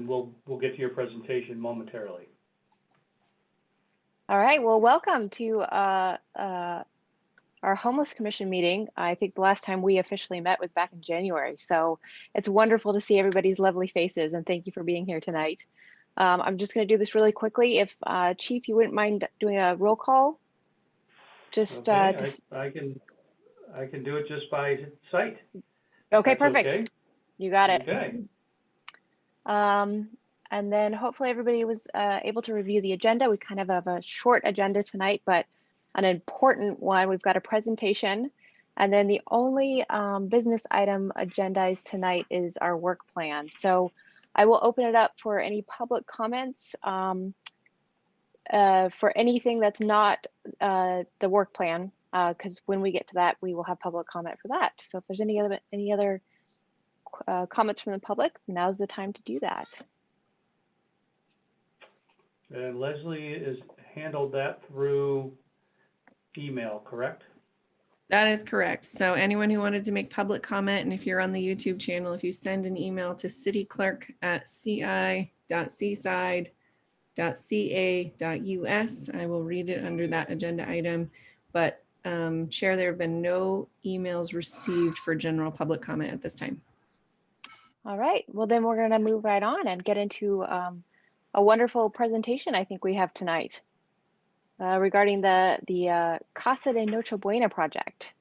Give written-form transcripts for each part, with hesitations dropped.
we'll get to your presentation momentarily. All right, well, welcome to our Homeless Commission meeting. I think the last time we officially met was back in January. So it's wonderful to see everybody's lovely faces, and thank you for being here tonight. I'm just gonna do this really quickly. If Chief, you wouldn't mind doing a roll call? Just, okay, I can do it just by sight. Okay, That's perfect. Okay. You got it. Okay. And then hopefully everybody was able to review the agenda. We kind of have a short agenda tonight, but an important one. We've got a presentation, and then the only business item agendized tonight is our work plan. So I will open it up for any public comments for anything that's not the work plan, because when we get to that, we will have public comment for that. So if there's any other comments from the public, now's the time to do that. And Leslie has handled that through email, correct? That is correct. So anyone who wanted to make public comment, and if you're on the YouTube channel, if you send an email to cityclerk@ci.seaside.ca.us, I will read it under that agenda item. But Chair, there have been no emails received for general public comment at this time. All right, well then we're gonna move right on and get into a wonderful presentation I think we have tonight regarding the Casa de Noche Buena project.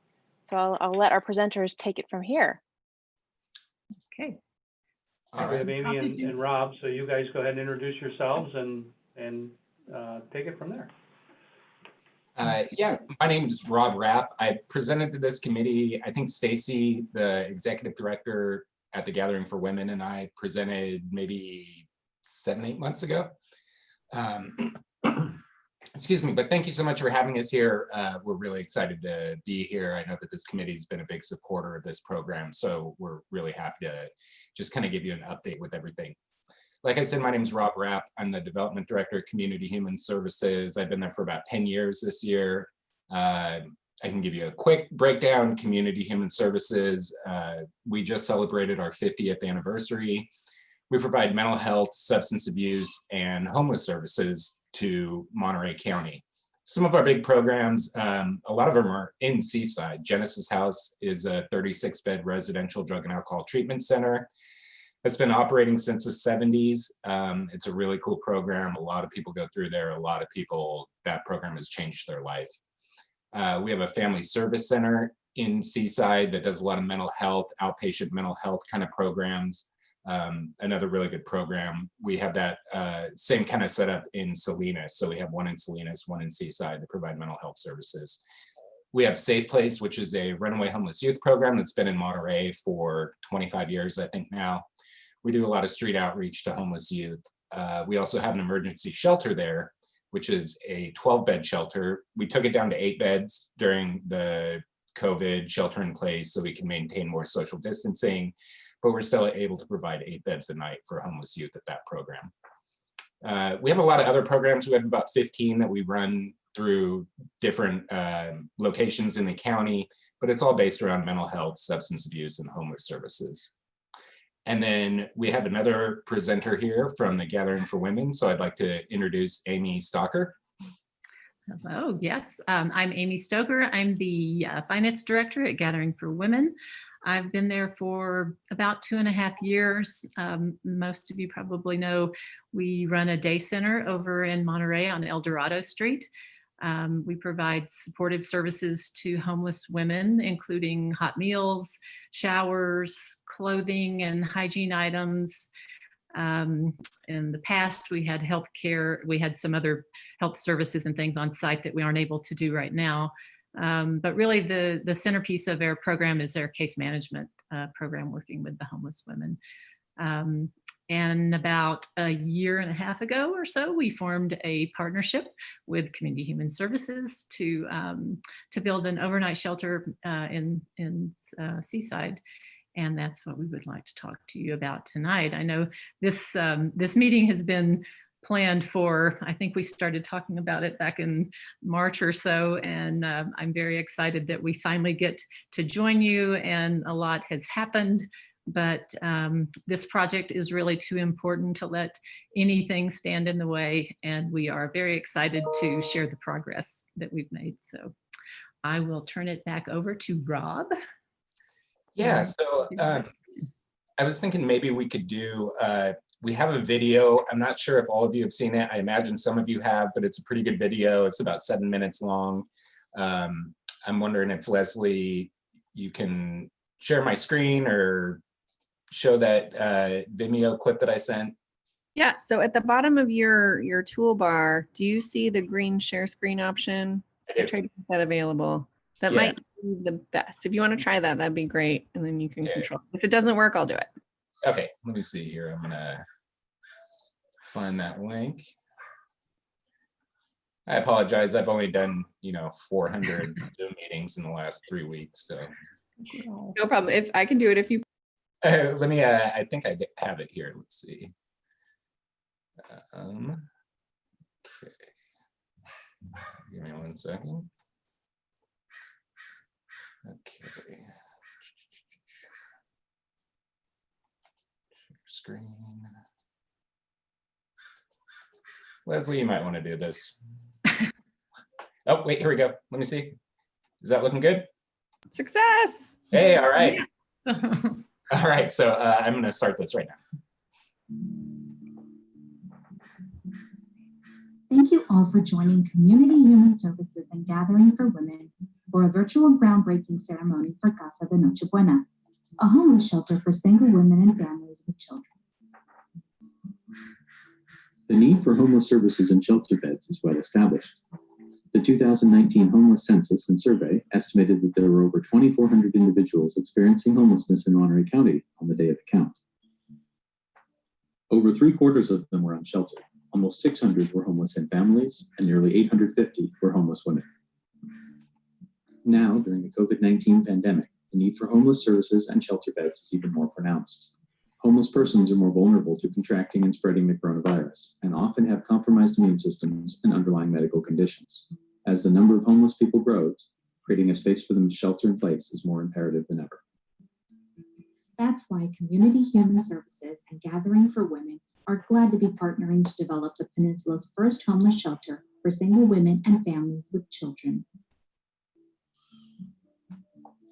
So I'll let our presenters take it from here. Okay. We have Amy and Rob, so you guys go ahead and introduce yourselves and take it from there. Yeah, my name is Rob Rapp. I presented to this committee, I think Stacy, the executive director at the Gathering for Women, and I presented maybe 7-8 months ago. Excuse me, but thank you so much for having us here. We're really excited to be here. I know that this committee's been a big supporter of this program, so we're really happy to just kind of give you an update with everything. Like I said, my name is Rob Rapp. I'm the Development Director at Community Human Services. I've been there for about 10 years this year. I can give you a quick breakdown. Community Human Services, we just celebrated our 50th anniversary. We provide mental health, substance abuse, and homeless services to Monterey County. Some of our big programs, a lot of them are in Seaside. Genesis House is a 36-bed residential drug and alcohol treatment center. It's been operating since the 70s. It's a really cool program. A lot of people go through there. A lot of people, that program has changed their life. We have a family service center in Seaside that does a lot of mental health, outpatient mental health kind of programs. Another really good program. We have that same kind of setup in Salinas. So we have one in Salinas, one in Seaside that provide mental health services. We have Safe Place, which is a runaway homeless youth program that's been in Monterey for 25 years, I think now. We do a lot of street outreach to homeless youth. We also have an emergency shelter there, which is a 12-bed shelter. We took it down to 8 beds during the COVID shelter in place so we can maintain more social distancing, but we're still able to provide 8 beds a night for homeless youth at that program. We have a lot of other programs. We have about 15 that we run through different locations in the county, but it's all based around mental health, substance abuse, and homeless services. And then we have another presenter here from the Gathering for Women. So I'd like to introduce Amy Stocker. Hello, yes, I'm Amy Stoker. I'm the finance director at Gathering for Women. I've been there for about 2.5 years. Most of you probably know we run a day center over in Monterey on El Dorado Street. We provide supportive services to homeless women, including hot meals, showers, clothing, and hygiene items. In the past, we had healthcare, we had some other health services and things on site that we aren't able to do right now. But really the centerpiece of our program is our case management program working with the homeless women. And about 1.5 years ago or so, we formed a partnership with Community Human Services to build an overnight shelter in Seaside. And that's what we would like to talk to you about tonight. I know this meeting has been planned for, I think we started talking about it back in March or so, and I'm very excited that we finally get to join you, and a lot has happened. but this project is really too important to let anything stand in the way. And we are very excited to share the progress that we've made. So I will turn it back over to Rob. Yeah, so I was thinking maybe we could do, we have a video. I'm not sure if all of you have seen it. I imagine some of you have, but it's a pretty good video. It's about 7 minutes long. I'm wondering if Leslie, you can share my screen or show that Vimeo clip that I sent. Yeah, so at the bottom of your toolbar, do you see the green share screen option? I tried to make that available. That Yeah. might be the best. If you want to try that, that'd be great. And then you can Okay. control. If it doesn't work, I'll do it. Okay, let me see here. I'm gonna find that link. I apologize. I've only done, 400 Zoom meetings in the last 3 weeks. So No problem. If I can do it, if you. let me, I think I have it here. Let's see. Okay. Give me 1 second. Okay. Screen. Leslie, you might want to do this. Oh, wait, here we go. Let me see. Is that looking good? Success. Hey, all right. Yes. All right, so I'm going to start this right now. Thank you all for joining Community Human Services and Gathering for Women for a virtual groundbreaking ceremony for Casa de Noche Buena, a homeless shelter for single women and families with children. The need for homeless services and shelter beds is well established. The 2019 homeless census and survey estimated that there were over 2,400 individuals experiencing homelessness in Monterey County on the day of the count. Over 3/4 of them were unsheltered. Almost 600 were homeless in families, and nearly 850 were homeless women. Now, during the COVID-19 pandemic, the need for homeless services and shelter beds is even more pronounced. Homeless persons are more vulnerable to contracting and spreading the coronavirus, and often have compromised immune systems and underlying medical conditions. As the number of homeless people grows, creating a space for them to shelter in place is more imperative than ever. That's why Community Human Services and Gathering for Women are glad to be partnering to develop the peninsula's first homeless shelter for single women and families with children.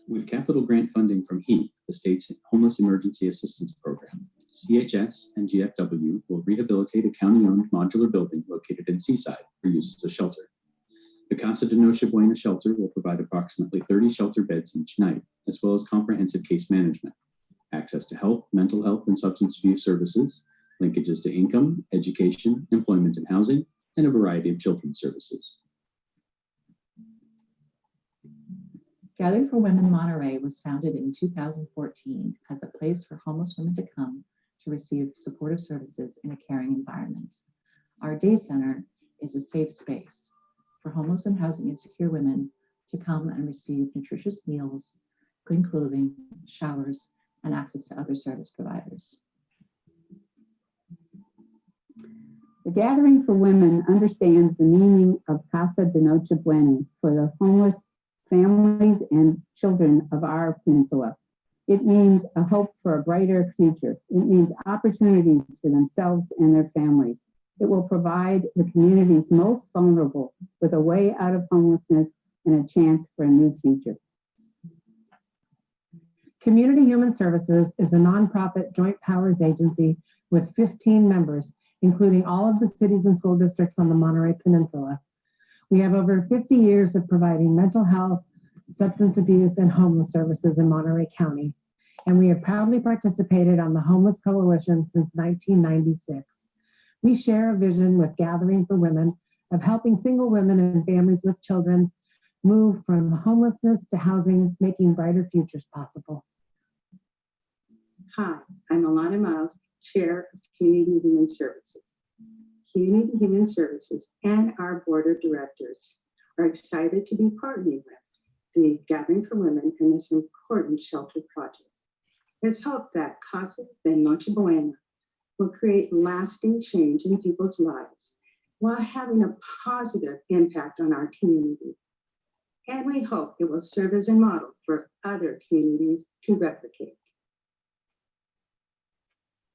With capital grant funding from HEAP, the state's Homeless Emergency Assistance Program, CHS and GFW will rehabilitate a county-owned modular building located in Seaside for use as a shelter. The Casa de Noche Buena shelter will provide approximately 30 shelter beds each night, as well as comprehensive case management, access to health, mental health, and substance abuse services, linkages to income, education, employment, and housing, and a variety of children's services. Gathering for Women Monterey was founded in 2014 as a place for homeless women to come to receive supportive services in a caring environment. Our day center is a safe space for homeless and housing insecure women to come and receive nutritious meals, clean clothing, showers, and access to other service providers. The Gathering for Women understands the meaning of Casa de Noche Buena for the homeless families and children of our peninsula. It means a hope for a brighter future. It means opportunities for themselves and their families. It will provide the community's most vulnerable with a way out of homelessness and a chance for a new future. Community Human Services is a nonprofit joint powers agency with 15 members, including all of the cities and school districts on the Monterey Peninsula. We have over 50 years of providing mental health, substance abuse, and homeless services in Monterey County, and we have proudly participated on the Homeless Coalition since 1996. We share a vision with Gathering for Women of helping single women and families with children move from homelessness to housing, making brighter futures possible. Hi, I'm Alana Miles, Chair of Community Human Services. Community Human Services and our board of directors are excited to be partnering with the Gathering for Women in this important shelter project. Let's hope that Casa de Noche Buena will create lasting change in people's lives while having a positive impact on our community. And we hope it will serve as a model for other communities to replicate.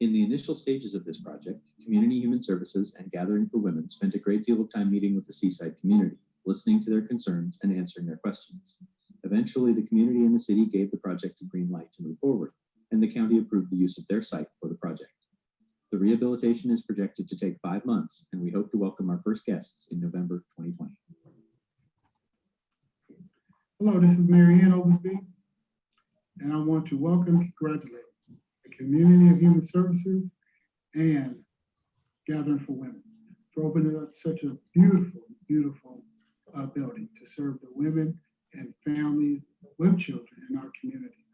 In the initial stages of this project, Community Human Services and Gathering for Women spent a great deal of time meeting with the Seaside community, listening to their concerns and answering their questions. Eventually, the community and the city gave the project a green light to move forward, and the county approved the use of their site for the project. The rehabilitation is projected to take 5 months, and we hope to welcome our first guests in November 2020. Hello, this is Mary Ann Oglesby, and I want to welcome and congratulate the Community of Human Services and Gathering for Women for opening up such a beautiful, beautiful building to serve the women and families with children in our community.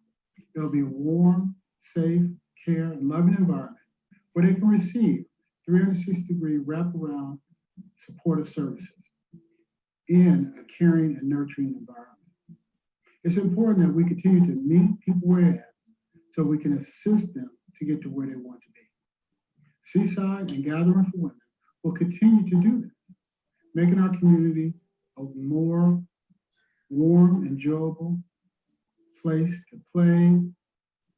It'll be a warm, safe, care, and loving environment where they can receive 360-degree wraparound supportive services in a caring and nurturing environment. It's important that we continue to meet people where they're at so we can assist them to get to where they want to be. Seaside and Gathering for Women will continue to do this, making our community a more warm, enjoyable place to play,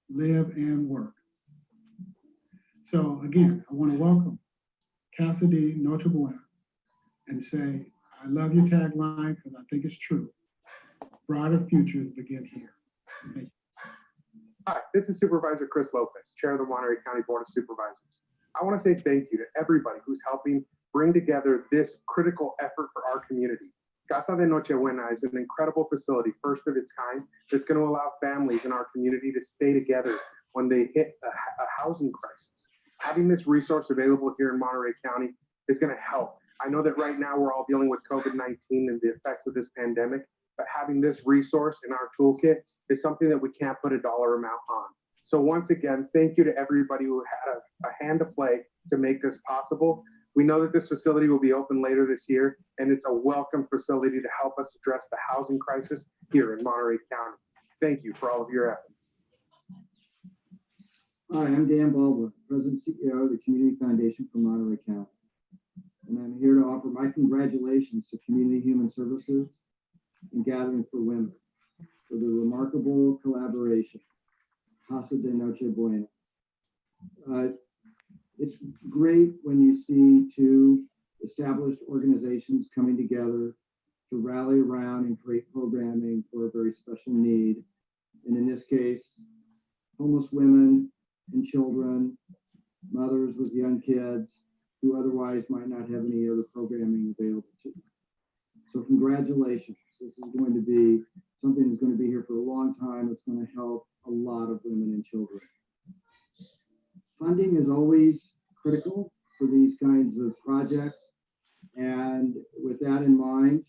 live, and work. So again, I want to welcome Cassidy Noche Buena and say, I love your tagline because I think it's true. Brighter futures begin here. Thank you. Hi, this is Supervisor Chris Lopez, Chair of the Monterey County Board of Supervisors. I want to say thank you to everybody who's helping bring together this critical effort for our community. Casa de Noche Buena is an incredible facility, first of its kind, that's going to allow families in our community to stay together when they hit a housing crisis. Having this resource available here in Monterey County is going to help. I know that right now we're all dealing with COVID-19 and the effects of this pandemic, but having this resource in our toolkit is something that we can't put a dollar amount on. So once again, thank you to everybody who had a hand to play to make this possible. We know that this facility will be open later this year, and it's a welcome facility to help us address the housing crisis here in Monterey County. Thank you for all of your efforts. Hi, I'm Dan Baldwin, President and CEO of the Community Foundation for Monterey County. And I'm here to offer my congratulations to Community Human Services and Gathering for Women for the remarkable collaboration, Casa de Noche Buena. It's great when you see two established organizations coming together to rally around and create programming for a very special need. And in this case, homeless women and children, mothers with young kids who otherwise might not have any other programming available to them. So congratulations. This is going to be something that's going to be here for a long time. It's going to help a lot of women and children. Funding is always critical for these kinds of projects. And with that in mind,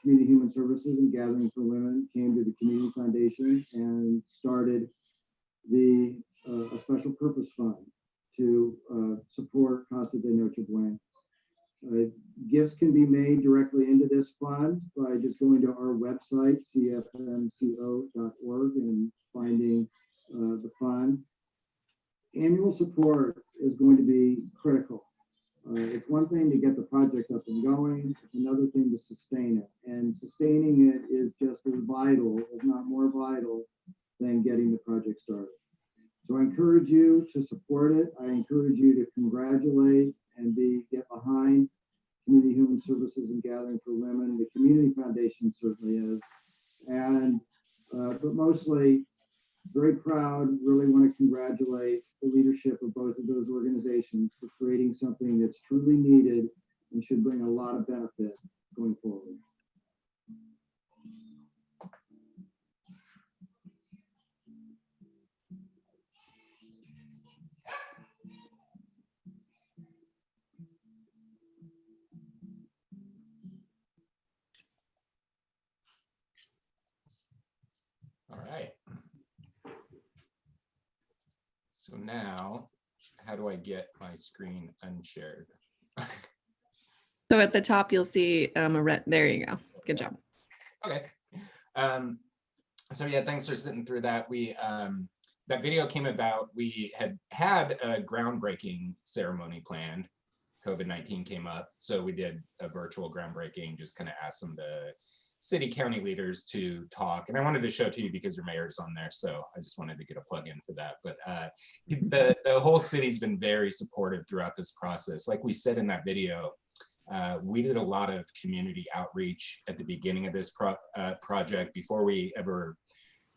Community Human Services and Gathering for Women came to the Community Foundation and started the a special purpose fund to support Casa de Noche Buena. Gifts can be made directly into this fund by just going to our website, cfmco.org, and finding the fund. Annual support is going to be critical. It's one thing to get the project up and going, it's another thing to sustain it. And sustaining it is just as vital, if not more vital, than getting the project started. So I encourage you to support it. I encourage you to congratulate and get behind Community Human Services and Gathering for Women. The Community Foundation certainly is. And, but mostly very proud, really want to congratulate the leadership of both of those organizations for creating something that's truly needed and should bring a lot of benefit going forward. All right. So now, how do I get my screen unshared? So at the top, you'll see a red, there you go. Good job. Okay. So yeah, thanks for sitting through that. We that video came about, we had a groundbreaking ceremony planned. COVID-19 came up, so we did a virtual groundbreaking, just kind of asked them to city county leaders to talk. And I wanted to show it to you because your mayor's on there. So I just wanted to get a plug in for that. But the whole city's been very supportive throughout this process. Like we said in that video, we did a lot of community outreach at the beginning of this project before we ever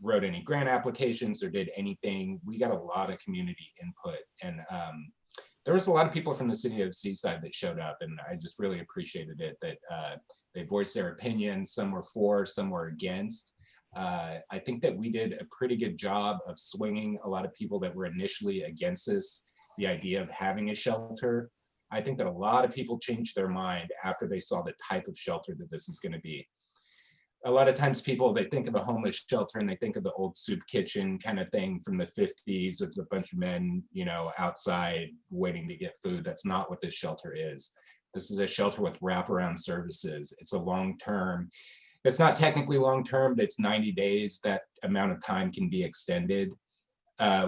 wrote any grant applications or did anything. We got a lot of community input, and there was a lot of people from the city of Seaside that showed up, and I just really appreciated it that they voiced their opinions. Some were for, some were against. I think that we did a pretty good job of swinging a lot of people that were initially against this, the idea of having a shelter. I think that a lot of people changed their mind after they saw the type of shelter that this is going to be. A lot of times people, they think of a homeless shelter and they think of the old soup kitchen kind of thing from the 50s with a bunch of men, you know, outside waiting to get food. That's not what this shelter is. This is a shelter with wraparound services. It's a long-term, it's not technically long-term, but it's 90 days. That amount of time can be extended.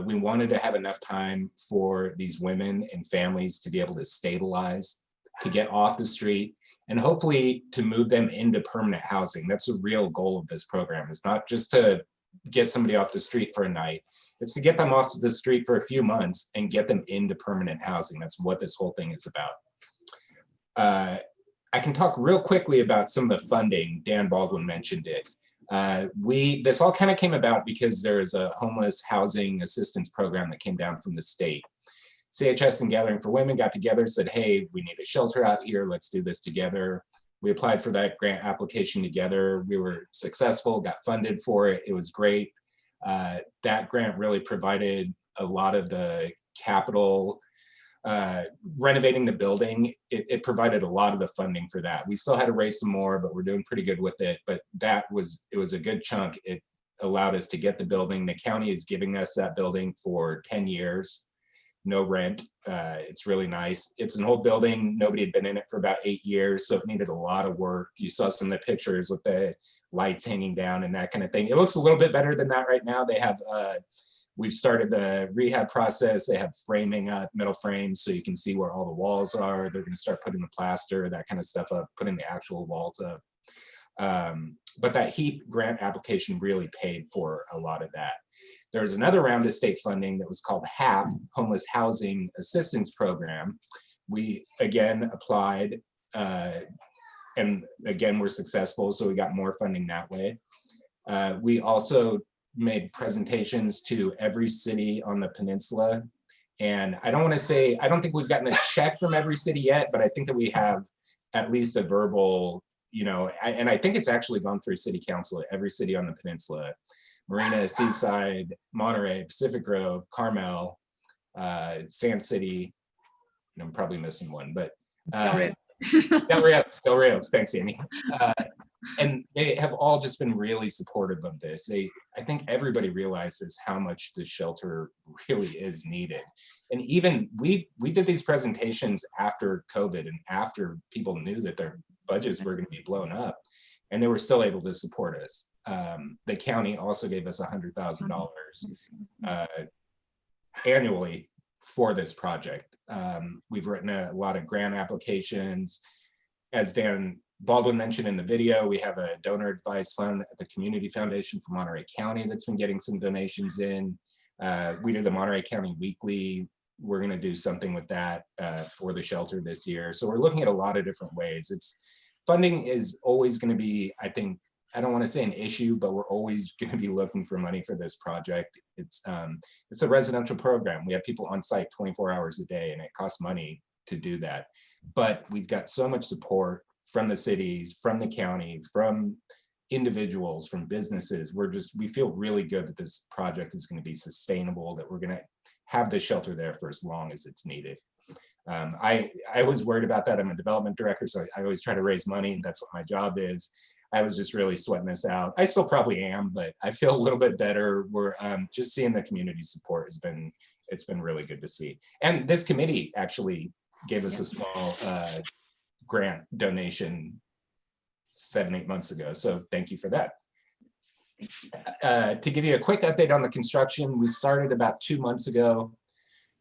We wanted to have enough time for these women and families to be able to stabilize, to get off the street, and hopefully to move them into permanent housing. That's the real goal of this program. It's not just to get somebody off the street for a night. It's to get them off the street for a few months and get them into permanent housing. That's what this whole thing is about. I can talk real quickly about some of the funding. Dan Baldwin mentioned it. This all kind of came about because there is a homeless housing assistance program that came down from the state. CHS and Gathering for Women got together, said, hey, we need a shelter out here. Let's do this together. We applied for that grant application together. We were successful, got funded for it. It was great. That grant really provided a lot of the capital, renovating the building. It provided a lot of the funding for that. We still had to raise some more, but we're doing pretty good with it. But it was a good chunk. It allowed us to get the building. The county is giving us that building for 10 years. No rent. It's really nice. It's an old building. Nobody had been in it for about 8 years, so it needed a lot of work. You saw some of the pictures with the lights hanging down and that kind of thing. It looks a little bit better than that right now. They have, we've started the rehab process. They have framing up, metal frames, so you can see where all the walls are. They're gonna start putting the plaster, that kind of stuff up, putting the actual walls up. But that HEAP grant application really paid for a lot of that. There was another round of state funding that was called HAP, Homeless Housing Assistance Program. We again applied and again were successful, so we got more funding that way. We also made presentations to every city on the peninsula. And I don't want to say, I don't think we've gotten a check from every city yet, but I think that we have at least a verbal, you know, and I think it's actually gone through city council at every city on the peninsula. Marina, Seaside, Monterey, Pacific Grove, Carmel, Sand City, and I'm probably missing one, but Del Rios, thanks, Amy. And they have all just been really supportive of this. I think everybody realizes how much the shelter really is needed. And even we did these presentations after COVID and after people knew that their budgets were going to be blown up, and they were still able to support us. The county also gave us $100,000 annually for this project. We've written a lot of grant applications. As Dan Baldwin mentioned in the video, we have a donor advised fund at the Community Foundation for Monterey County that's been getting some donations in. We do the Monterey County Weekly. We're going to do something with that for the shelter this year. So we're looking at a lot of different ways. Funding is always going to be, I think, I don't want to say an issue, but we're always going to be looking for money for this project. It's a residential program. We have people on site 24 hours a day, and it costs money to do that. But we've got so much support from the cities, from the county, from individuals, from businesses. We feel really good that this project is going to be sustainable, that we're going to have the shelter there for as long as it's needed. I was worried about that. I'm a development director, so I always try to raise money. That's what my job is. I was just really sweating this out. I still probably am, but I feel a little bit better. We're just seeing the community support it's been really good to see. And this committee actually gave us a small grant donation 7-8 months ago. So thank you for that. To give you a quick update on the construction, we started about 2 months ago.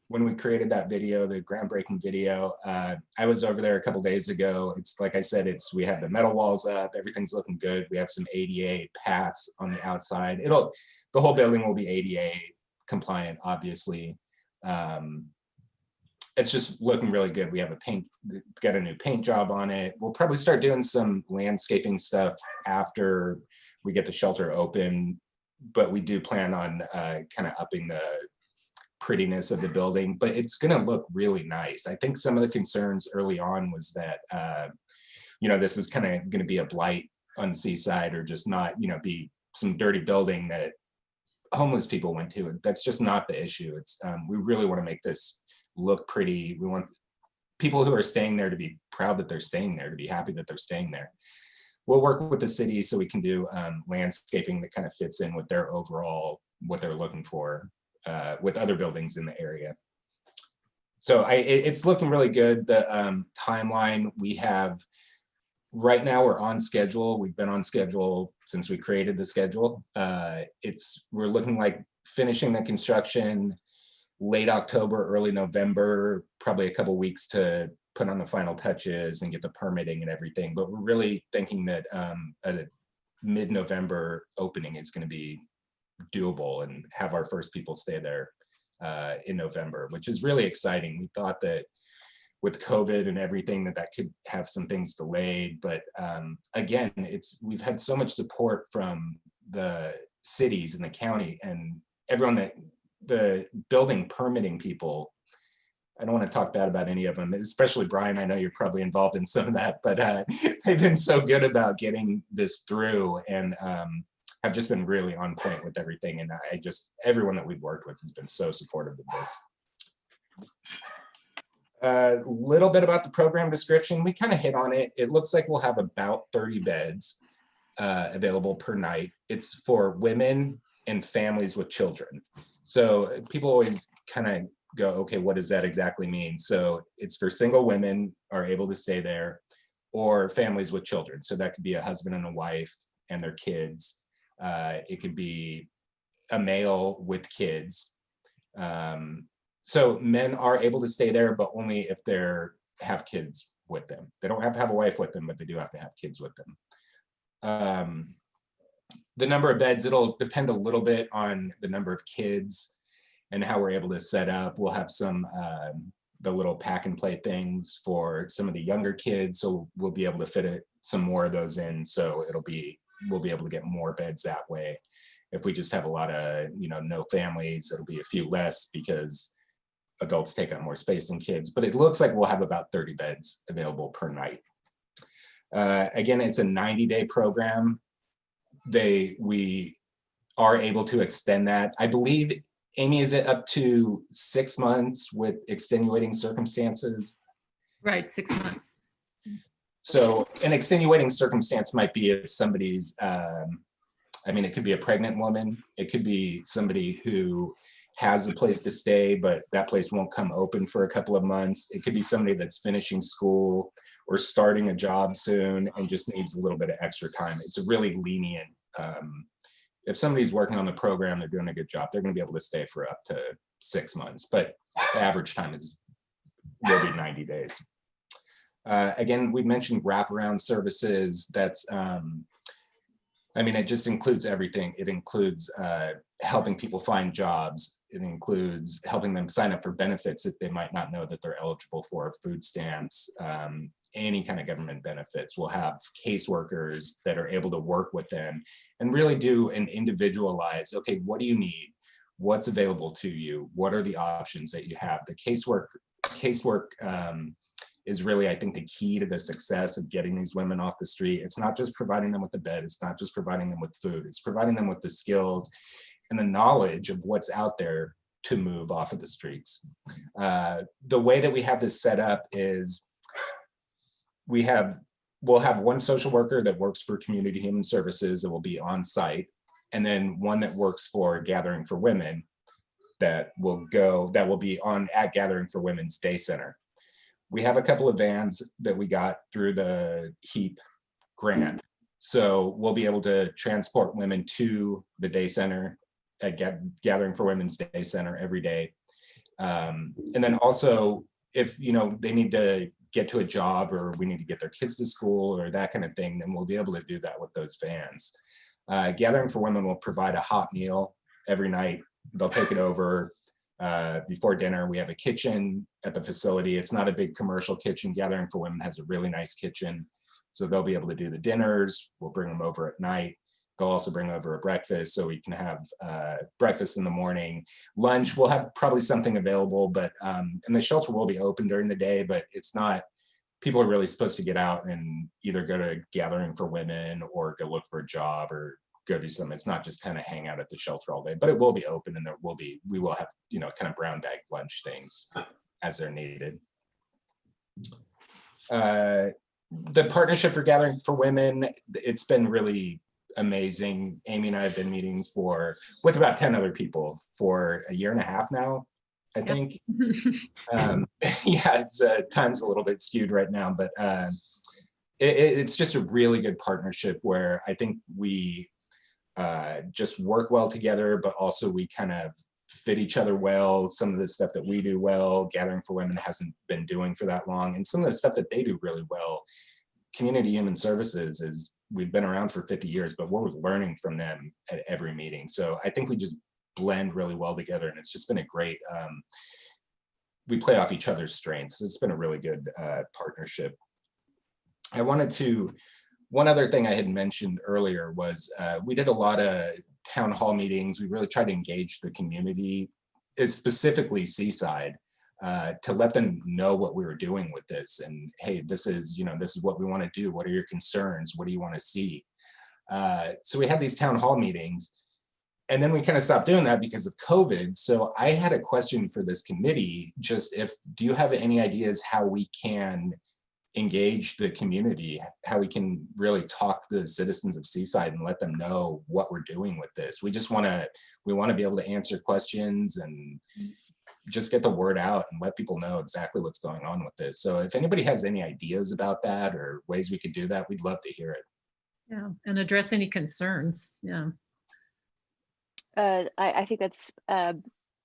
when we created that video, the groundbreaking video. I was over there a couple days ago. It's like I said, we have the metal walls up, everything's looking good. We have some ADA paths on the outside. The whole building will be ADA compliant, obviously. It's just looking really good. We have got a new paint job on it. We'll probably start doing some landscaping stuff after we get the shelter open, but we do plan on kind of upping the prettiness of the building, but it's going to look really nice. I think some of the concerns early on was that, this was kind of going to be a blight on Seaside, or just not, be some dirty building that homeless people went to. That's just not the issue. It's we really want to make this look pretty. We want people who are staying there to be proud that they're staying there, to be happy that they're staying there. We'll work with the city so we can do landscaping that kind of fits in with their overall, what they're looking for with other buildings in the area. So it's looking really good. The timeline we have right now, we're on schedule. We've been on schedule since we created the schedule. We're looking like finishing the construction late October, early November, probably a couple weeks to put on the final touches and get the permitting and everything. But we're really thinking that a mid-November opening is going to be doable and have our first people stay there in November, which is really exciting. We thought that with COVID and everything that could have some things delayed, but again, we've had so much support from the cities and the county and everyone, that the building permitting people. I don't want to talk bad about any of them, especially Brian. I know you're probably involved in some of that, but they've been so good about getting this through, and have just been really on point with everything. And everyone that we've worked with has been so supportive of this. A little bit about the program description. We kind of hit on it. It looks like we'll have about 30 beds available per night. It's for women and families with children. So people always kind of go, okay, what does that exactly mean? So it's for single women are able to stay there, or families with children. So that could be a husband and a wife and their kids. It could be a male with kids. So men are able to stay there, but only if they have kids with them. They don't have to have a wife with them, but they do have to have kids with them. The number of beds, it'll depend a little bit on the number of kids and how we're able to set up. We'll have some, the little pack and play things for some of the younger kids. So we'll be able to fit some more of those in. So we'll be able to get more beds that way. If we just have a lot of, no families, it'll be a few less because adults take up more space than kids. But it looks like we'll have about 30 beds available per night. Again, it's a 90-day program. We are able to extend that. I believe, Amy, is it up to 6 months with extenuating circumstances? Right, 6 months. So an extenuating circumstance might be if somebody's, it could be a pregnant woman. It could be somebody who has a place to stay, but that place won't come open for a couple of months. It could be somebody that's finishing school or starting a job soon and just needs a little bit of extra time. It's a really lenient, if somebody's working on the program, they're doing a good job, they're gonna be able to stay for up to 6 months, but the average time will be 90 days. Again, we mentioned wraparound services. That's, it just includes everything. It includes helping people find jobs. It includes helping them sign up for benefits if they might not know that they're eligible for, food stamps, any kind of government benefits. We'll have caseworkers that are able to work with them and really do an individualized, okay, what do you need? What's available to you? What are the options that you have? The casework is really, I think, the key to the success of getting these women off the street. It's not just providing them with a bed. It's not just providing them with food. It's providing them with the skills and the knowledge of what's out there to move off of the streets. The way that we have this set up is we'll have one social worker that works for Community Human Services that will be on site, and then one that works for Gathering for Women that will be at Gathering for Women's Day Center. We have a couple of vans that we got through the HEAP grant. So we'll be able to transport women to the day center at Gathering for Women's Day Center every day. And then also, if they need to get to a job or we need to get their kids to school or that kind of thing, then we'll be able to do that with those vans. Gathering for Women will provide a hot meal every night. They'll take it over before dinner. We have a kitchen at the facility. It's not a big commercial kitchen. Gathering for Women has a really nice kitchen. So they'll be able to do the dinners. We'll bring them over at night. They'll also bring over a breakfast so we can have breakfast in the morning. Lunch, we'll have probably something available, but and the shelter will be open during the day, but it's not, people are really supposed to get out and either go to Gathering for Women or go look for a job or go do something. It's not just kind of hang out at the shelter all day, but it will be open and we will have, kind of brown bag lunch things as they're needed. The partnership for Gathering for Women, it's been really amazing. Amy and I have been meeting with about 10 other people for a year and a half now, I think. Yeah, it's time's a little bit skewed right now, but it's just a really good partnership where I think we just work well together, but also we kind of fit each other well. Some of the stuff that we do well, Gathering for Women hasn't been doing for that long, and some of the stuff that they do really well, Community Human Services, is we've been around for 50 years, but we're learning from them at every meeting. So I think we just blend really well together, and it's just been a great, we play off each other's strengths. It's been a really good partnership. One other thing I had mentioned earlier was we did a lot of town hall meetings. We really tried to engage the community, specifically Seaside, to let them know what we were doing with this. And hey, this is what we want to do. What are your concerns? What do you want to see? So we had these town hall meetings, and then we kind of stopped doing that because of COVID. So I had a question for this committee, do you have any ideas how we can engage the community, how we can really talk to the citizens of Seaside and let them know what we're doing with this? We want to be able to answer questions and just get the word out and let people know exactly what's going on with this. So if anybody has any ideas about that or ways we could do that, we'd love to hear it. Yeah, and address any concerns. Yeah. I think that's a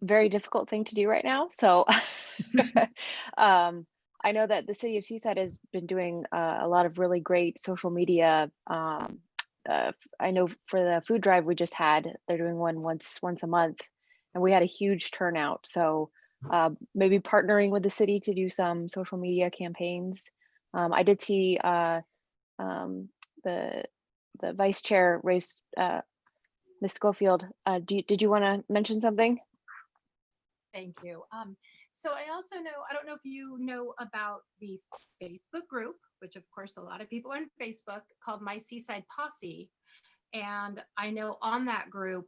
very difficult thing to do right now. So I know that the city of Seaside has been doing a lot of really great social media. I know for the food drive we just had, they're doing one once a month, and we had a huge turnout. So maybe partnering with the city to do some social media campaigns. I did see the vice chair raised, Ms. Schofield. Did you want to mention something? Thank you. So I also know, I don't know if you know about the Facebook group, which of course a lot of people are on Facebook, called My Seaside Posse. And I know on that group,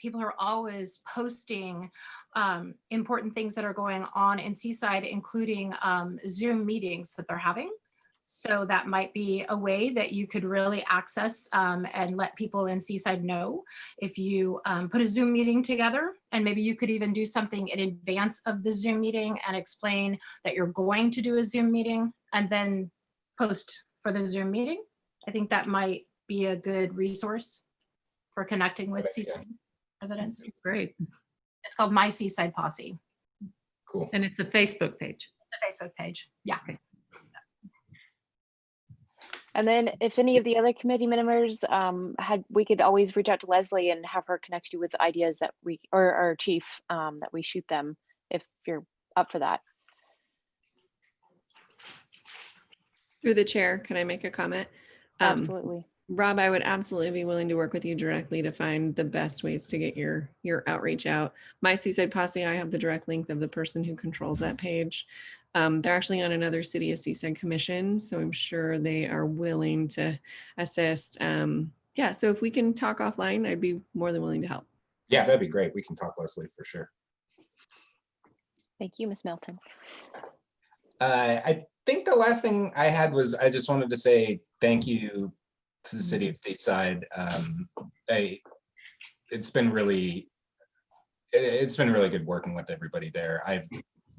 people are always posting important things that are going on in Seaside, including Zoom meetings that they're having. So that might be a way that you could really access and let people in Seaside know if you put a Zoom meeting together, and maybe you could even do something in advance of the Zoom meeting and explain that you're going to do a Zoom meeting and then post for the Zoom meeting. I think that might be a good resource for connecting with Seaside residents. It's great. It's called My Seaside Posse. Cool. And it's a Facebook page. It's a Facebook page. Yeah. Okay. And then if any of the other committee members we could always reach out to Leslie and have her connect you with ideas that or our chief, that we shoot them if you're up for that. Through the chair, can I make a comment? Absolutely. Rob, I would absolutely be willing to work with you directly to find the best ways to get your outreach out. My Seaside Posse, I have the direct link of the person who controls that page. They're actually on another City of Seaside commission, so I'm sure they are willing to assist. Yeah, so if we can talk offline, I'd be more than willing to help. Yeah, that'd be great. We can talk, Leslie, for sure. Thank you, Ms. Melton. I think the last thing I had was I just wanted to say thank you to the City of Seaside. It's been really good working with everybody there. I've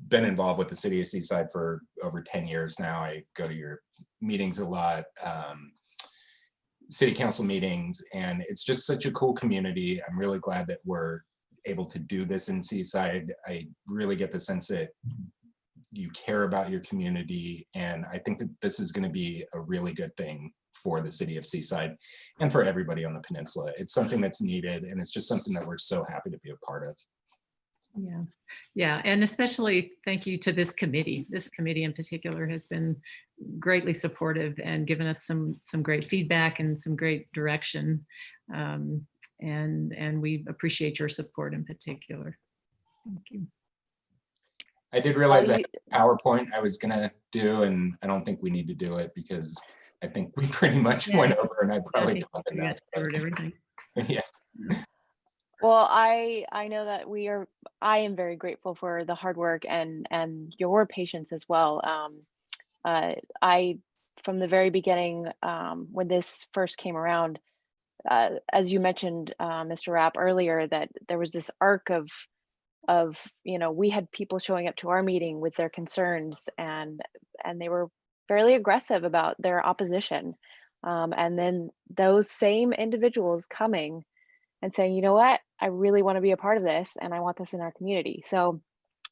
been involved with the City of Seaside for over 10 years now. I go to your meetings a lot, city council meetings, and it's just such a cool community. I'm really glad that we're able to do this in Seaside. I really get the sense that you care about your community, and I think that this is going to be a really good thing for the city of Seaside and for everybody on the peninsula. It's something that's needed, and it's just something that we're so happy to be a part of. Yeah, yeah, and especially thank you to this committee. This committee in particular has been greatly supportive and given us some great feedback and some great direction. And we appreciate your support in particular. Thank you. I did realize I had a PowerPoint I was gonna do, and I don't think we need to do it because I think we pretty much went over, and I probably talked enough. Covered everything. Yeah. Well, I know that I am very grateful for the hard work and your patience as well. From the very beginning, when this first came around, as you mentioned, Mr. Rapp, earlier, that there was this arc of we had people showing up to our meeting with their concerns, and they were fairly aggressive about their opposition, and then those same individuals coming and saying, you know what, I really want to be a part of this, and I want this in our community. So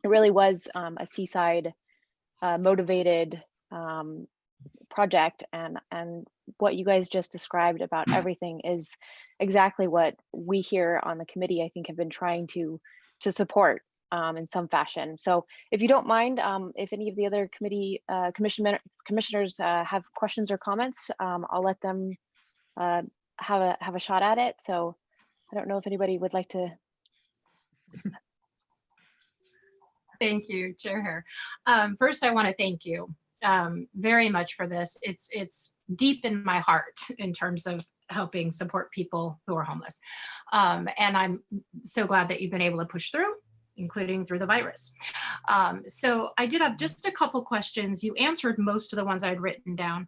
it really was a Seaside motivated project, and what you guys just described about everything is exactly what we here on the committee, I think, have been trying to support in some fashion. So if you don't mind, if any of the other committee commissioners have questions or comments, I'll let them have a shot at it. So I don't know if anybody would like to. Thank you, Chair Hare. First, I want to thank you very much for this. It's deep in my heart in terms of helping support people who are homeless. And I'm so glad that you've been able to push through, including through the virus. So I did have just a couple questions. You answered most of the ones I'd written down.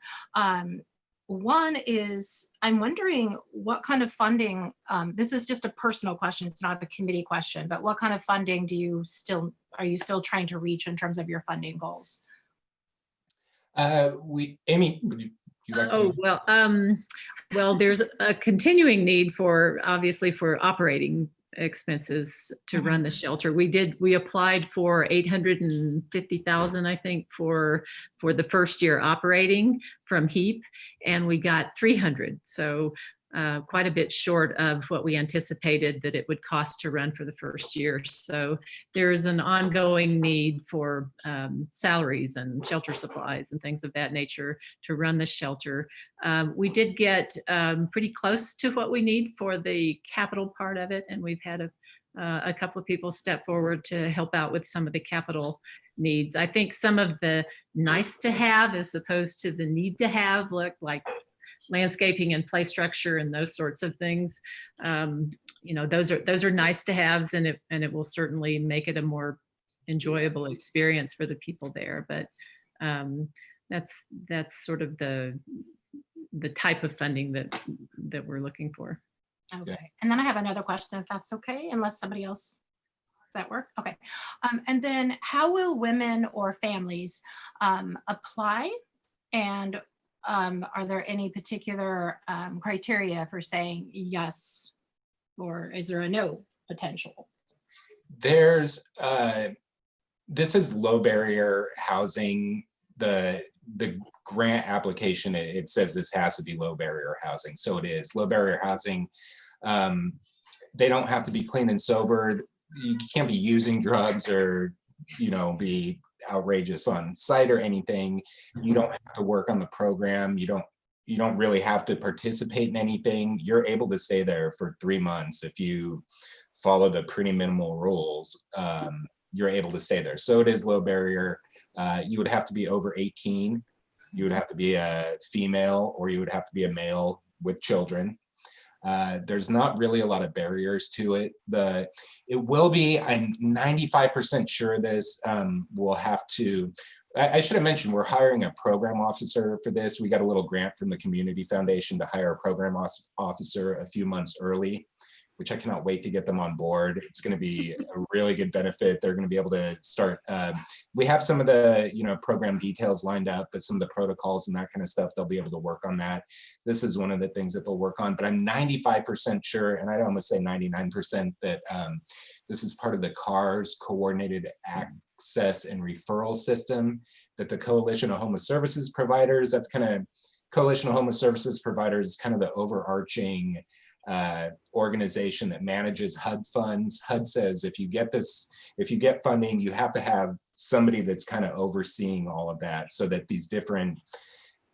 One is, I'm wondering what kind of funding, this is just a personal question, it's not a committee question, but what kind of funding are you still trying to reach in terms of your funding goals? Amy, would you like to? Well, there's a continuing need obviously for operating expenses to run the shelter. We applied for 850,000, I think, for the first year operating from HEAP, and we got 300. So quite a bit short of what we anticipated that it would cost to run for the first year. So there's an ongoing need for salaries and shelter supplies and things of that nature to run the shelter. We did get pretty close to what we need for the capital part of it, and we've had a couple of people step forward to help out with some of the capital needs. I think some of the nice to have as opposed to the need to have, look like landscaping and play structure and those sorts of things. Those are nice to haves, and it will certainly make it a more enjoyable experience for the people there. But that's sort of the type of funding that we're looking for. Okay, and then I have another question, if that's okay, unless somebody else. Does that work? Okay, and then how will women or families apply, and are there any particular criteria for saying yes, or is there a no potential? There's, this is low barrier housing. The grant application, it says this has to be low barrier housing. So it is low barrier housing. They don't have to be clean and sober. You can't be using drugs or, be outrageous on site or anything. You don't have to work on the program. You don't really have to participate in anything. You're able to stay there for 3 months if you follow the pretty minimal rules. You're able to stay there. So it is low barrier. You would have to be over 18. You would have to be a female, or you would have to be a male with children. There's not really a lot of barriers to it. It will be, I'm 95% sure this will have to, I should have mentioned, we're hiring a program officer for this. We got a little grant from the Community Foundation to hire a program officer a few months early. which I cannot wait to get them on board. It's going to be a really good benefit. They're going to be able to start. We have some of the program details lined up, but some of the protocols and that kind of stuff, they'll be able to work on that. This is one of the things that they'll work on, but I'm 95% sure, and I'd almost say 99%, that this is part of the CARS, Coordinated Access and Referral System, that the Coalition of Homeless Services Providers, that's kind of, Coalition of Homeless Services Providers is kind of the overarching organization that manages HUD funds. HUD says if you get funding, you have to have somebody that's kind of overseeing all of that, so that these different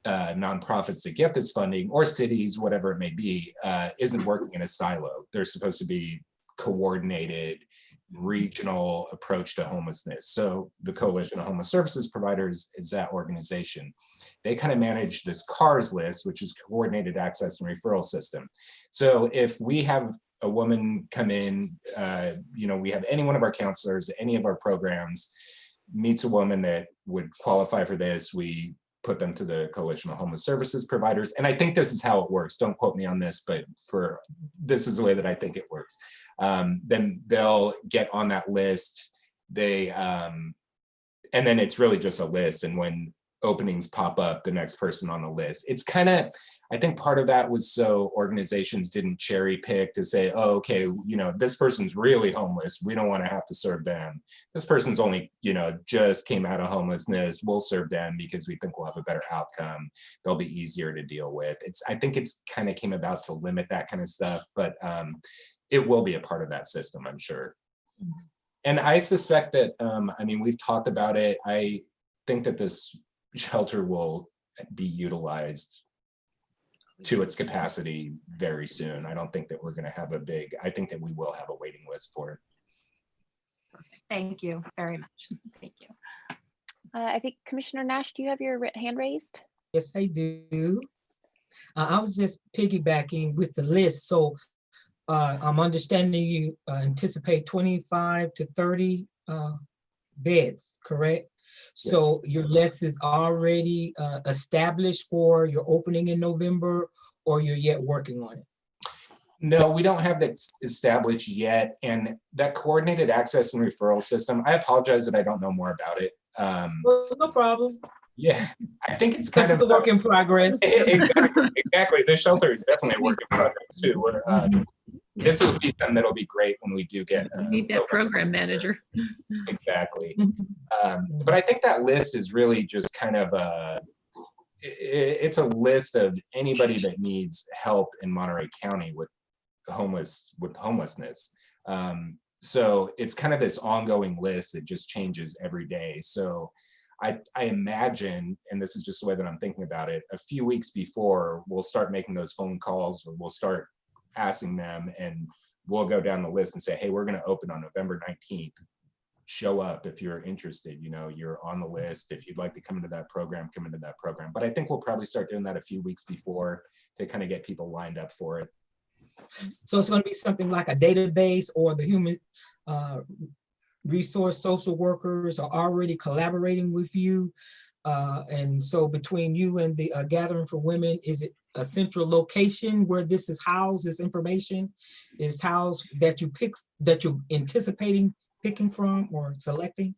nonprofits that get this funding, or cities, whatever it may be, isn't working in a silo. They're supposed to be coordinated, regional approach to homelessness. So the Coalition of Homeless Services Providers is that organization. They kind of manage this CARS list, which is Coordinated Access and Referral System. So if we have a woman come in, we have any one of our counselors, any of our programs meets a woman that would qualify for this, we put them to the Coalition of Homeless Services Providers. And I think this is how it works. Don't quote me on this, but this is the way that I think it works. Then they'll get on that list. And then it's really just a list. And when openings pop up, the next person on the list. It's kind of, I think part of that was so organizations didn't cherry pick to say, oh, okay, this person's really homeless. We don't want to have to serve them. This person's only, just came out of homelessness. We'll serve them because we think we'll have a better outcome. They'll be easier to deal with. I think it's kind of came about to limit that kind of stuff, but it will be a part of that system, I'm sure. And I suspect that, we've talked about it. I think that this shelter will be utilized to its capacity very soon. I don't think that we're going to have I think that we will have a waiting list for it. Thank you very much. Thank you. I think Commissioner Nash, do you have your hand raised? Yes, I do. I was just piggybacking with the list. So I'm understanding you anticipate 25 to 30 beds, correct? So your list is already established for your opening in November, or you're yet working on it? No, we don't have that established yet. And that coordinated access and referral system, I apologize that I don't know more about it. Well, no problem. Yeah, I think it's kind of a work in progress. Exactly. The shelter is definitely a work in progress too. This will be something that'll be great when we do get. We need that program manager. Exactly. But I think that list is really just kind of it's a list of anybody that needs help in Monterey County with homelessness. So it's kind of this ongoing list that just changes every day. So I imagine, and this is just the way that I'm thinking about it, a few weeks before we'll start making those phone calls, or we'll start asking them, and we'll go down the list and say, hey, we're going to open on November 19th. Show up if you're interested, you're on the list. If you'd like to come into that program, come into that program. But I think we'll probably start doing that a few weeks before to kind of get people lined up for it. So it's going to be something like a database, or the human resource social workers are already collaborating with you. And so between you and the Gathering for Women, is it a central location where this is housed, this information is housed that you're anticipating picking from or selecting?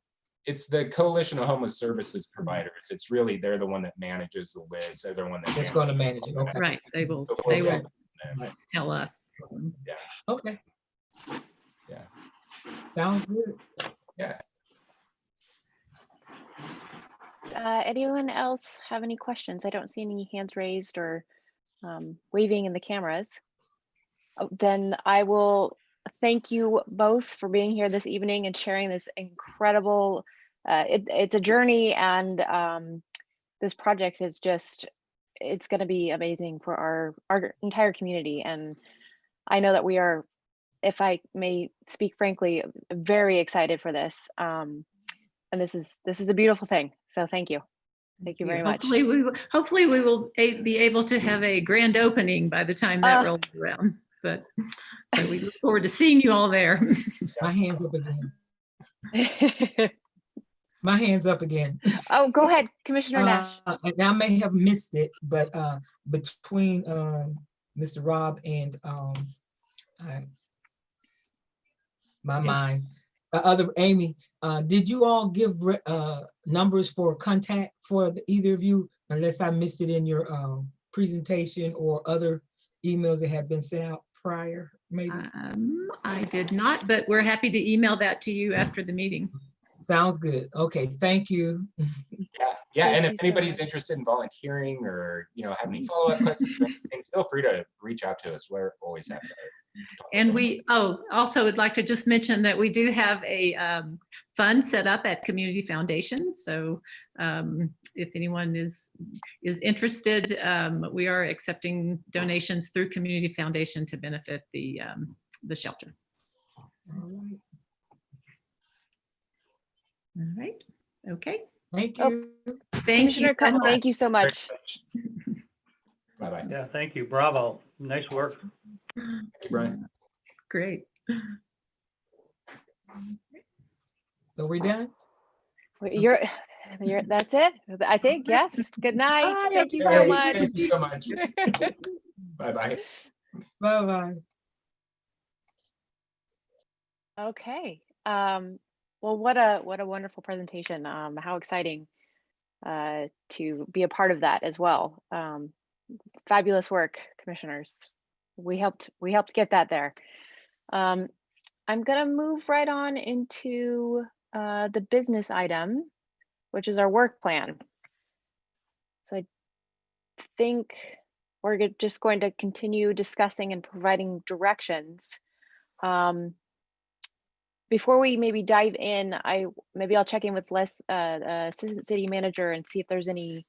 It's the Coalition of Homeless Services Providers. It's really, they're the one that manages the list. They're the one that's going to manage it. Okay. Right. They will tell us. Yeah. Okay. Yeah. Sounds good. Yeah. Anyone else have any questions? I don't see any hands raised or waving in the cameras. Then I will thank you both for being here this evening and sharing this incredible, it's a journey, and this project is just, it's going to be amazing for our entire community. And I know that we are, if I may speak frankly, very excited for this. And this is a beautiful thing. So thank you. Thank you very much. Hopefully we will be able to have a grand opening by the time that rolls around. But so we look forward to seeing you all there. My hands up again. My hands up again. Oh, go ahead, Commissioner Nash. And I may have missed it, but between Mr. Rob and my mind. Amy, did you all give numbers for contact for either of you, unless I missed it in your presentation or other emails that have been sent out prior, maybe? I did not, but we're happy to email that to you after the meeting. Sounds good. Okay, thank you. Yeah, Thank and you if so anybody's much. interested in volunteering or, have any follow-up questions, or anything, feel free to reach out to us. We're always happy to talk with And them. we, also would like to just mention that we do have a fund set up at Community Foundation. So if anyone is interested, we are accepting donations through Community Foundation to benefit the shelter. All right. Okay. Thank Oh, you. Thank you Commissioner so Cutt, much. thank you so much. Bye-bye. Yeah, thank you. Bravo. Nice work. Thank you, Brian. Great. So we done? You're, that's it. I think, yes. Good night. Bye, Thank you so Hey, much. thank you so much. Bye-bye. Bye-bye. Okay. Well, what a wonderful presentation. How exciting to be a part of that as well. Fabulous work, commissioners. We helped get that there. I'm gonna move right on into the business item, which is our work plan. So I think we're just going to continue discussing and providing directions. Before we maybe dive in, I'll check in with Assistant City Manager and see if there's any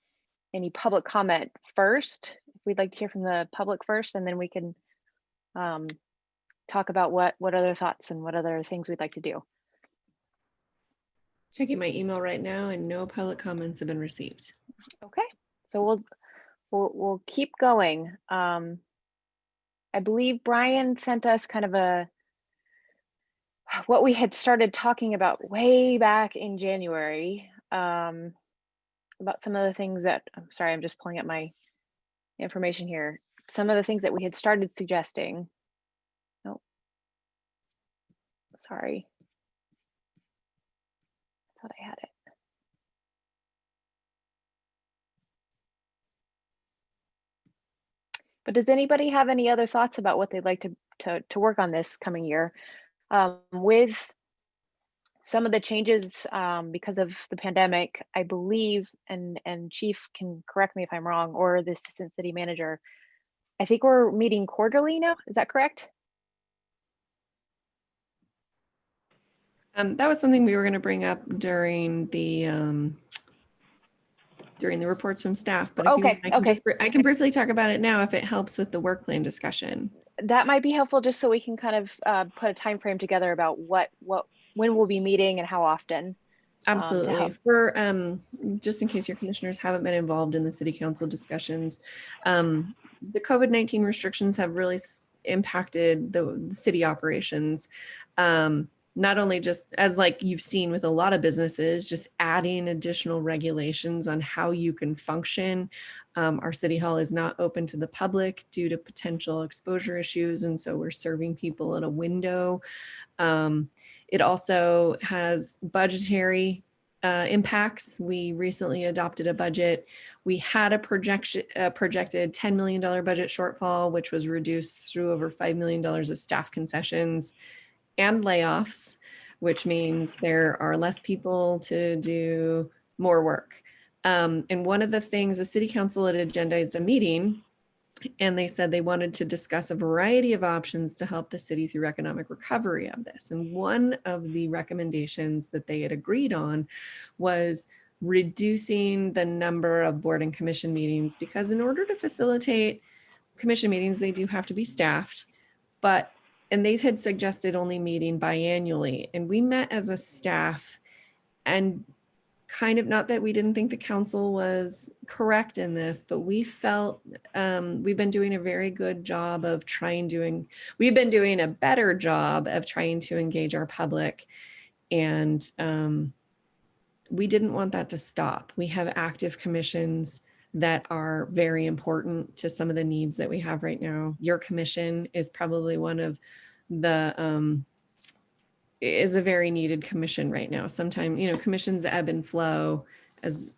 public comment first. If we'd like to hear from the public first, and then we can talk about what other thoughts and what other things we'd like to do. Checking my email right now, and no public comments have been received. Okay, so we'll keep going. I believe Brian sent us kind of what we had started talking about way back in January, about some of the things that, I'm sorry, I'm just pulling up my information here. Some of the things that we had started suggesting. Oh, sorry. I thought I had it. But does anybody have any other thoughts about what they'd like to work on this coming year? With some of the changes because of the pandemic, I believe, and Chief can correct me if I'm wrong, or the Assistant City Manager, I think we're meeting quarterly now. Is that correct? That was something we were going to bring up during the reports from staff. But if you want, I can briefly talk about it now if it helps with the work plan discussion. That might be helpful, just so we can kind of put a time frame together about when we'll be meeting and how often. Absolutely. For just in case your commissioners haven't been involved in the city council discussions, the COVID-19 restrictions have really impacted the city operations. Not only just as like you've seen with a lot of businesses, just adding additional regulations on how you can function. Our city hall is not open to the public due to potential exposure issues. And so we're serving people in a window. It also has budgetary impacts. We recently adopted a budget. We had a projected $10 million budget shortfall, which was reduced through over $5 million of staff concessions and layoffs, which means there are less people to do more work. And one of the things, the city council had agendized a meeting, and they said they wanted to discuss a variety of options to help the city through economic recovery of this. And one of the recommendations that they had agreed on was reducing the number of board and commission meetings, because in order to facilitate commission meetings, they do have to be staffed, and they had suggested only meeting biannually. And we met as a staff, and kind of, not that we didn't think the council was correct in this, but we felt we've been doing a very good job of we've been doing a better job of trying to engage our public. And we didn't want that to stop. We have active commissions that are very important to some of the needs that we have right now. Your commission is probably one of the is a very needed commission right now. Sometimes, you know, commissions ebb and flow as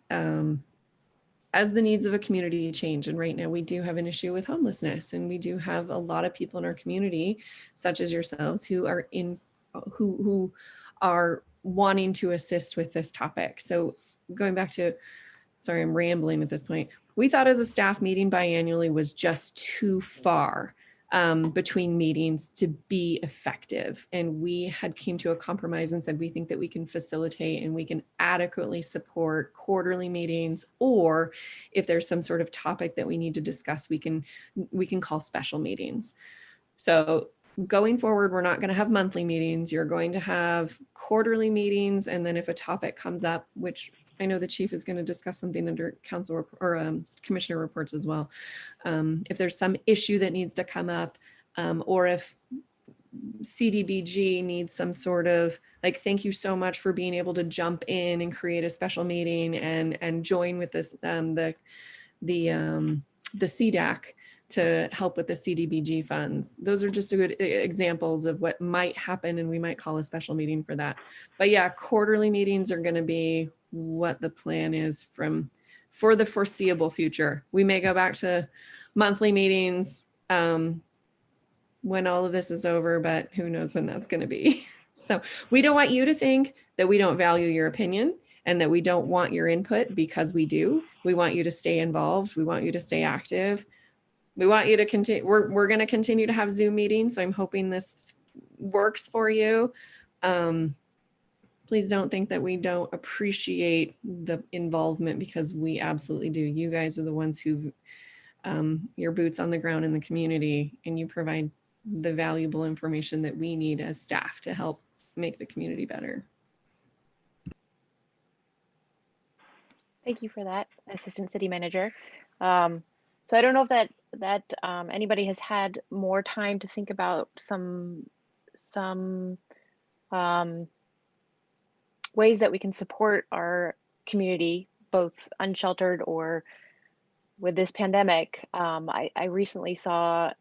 the needs of a community change. And right now we do have an issue with homelessness, and we do have a lot of people in our community, such as yourselves, who are wanting to assist with this topic. So going back to, sorry, I'm rambling at this point. We thought as a staff meeting biannually was just too far between meetings to be effective. And we had came to a compromise and said, we think that we can facilitate and we can adequately support quarterly meetings, or if there's some sort of topic that we need to discuss, we can call special meetings. So going forward, we're not going to have monthly meetings. You're going to have quarterly meetings. And then if a topic comes up, which I know the chief is going to discuss something under council or commissioner reports as well. If there's some issue that needs to come up, or if CDBG needs some sort of, like, thank you so much for being able to jump in and create a special meeting and join with this, the CDAC to help with the CDBG funds. Those are just good examples of what might happen, and we might call a special meeting for that. But yeah, quarterly meetings are going to be what the plan is for the foreseeable future. We may go back to monthly meetings when all of this is over, but who knows when that's going to be. So we don't want you to think that we don't value your opinion and that we don't want your input, because we do. We want you to stay involved. We want you to stay active. We want you to continue. We're going to continue to have Zoom meetings. So I'm hoping this works for you. Please don't think that we don't appreciate the involvement, because we absolutely do. You guys are the ones who, your boots on the ground in the community, and you provide the valuable information that we need as staff to help make the community better. Thank you for that, Assistant City Manager. So I don't know if that anybody has had more time to think about some ways that we can support our community, both unsheltered or with this pandemic. I recently saw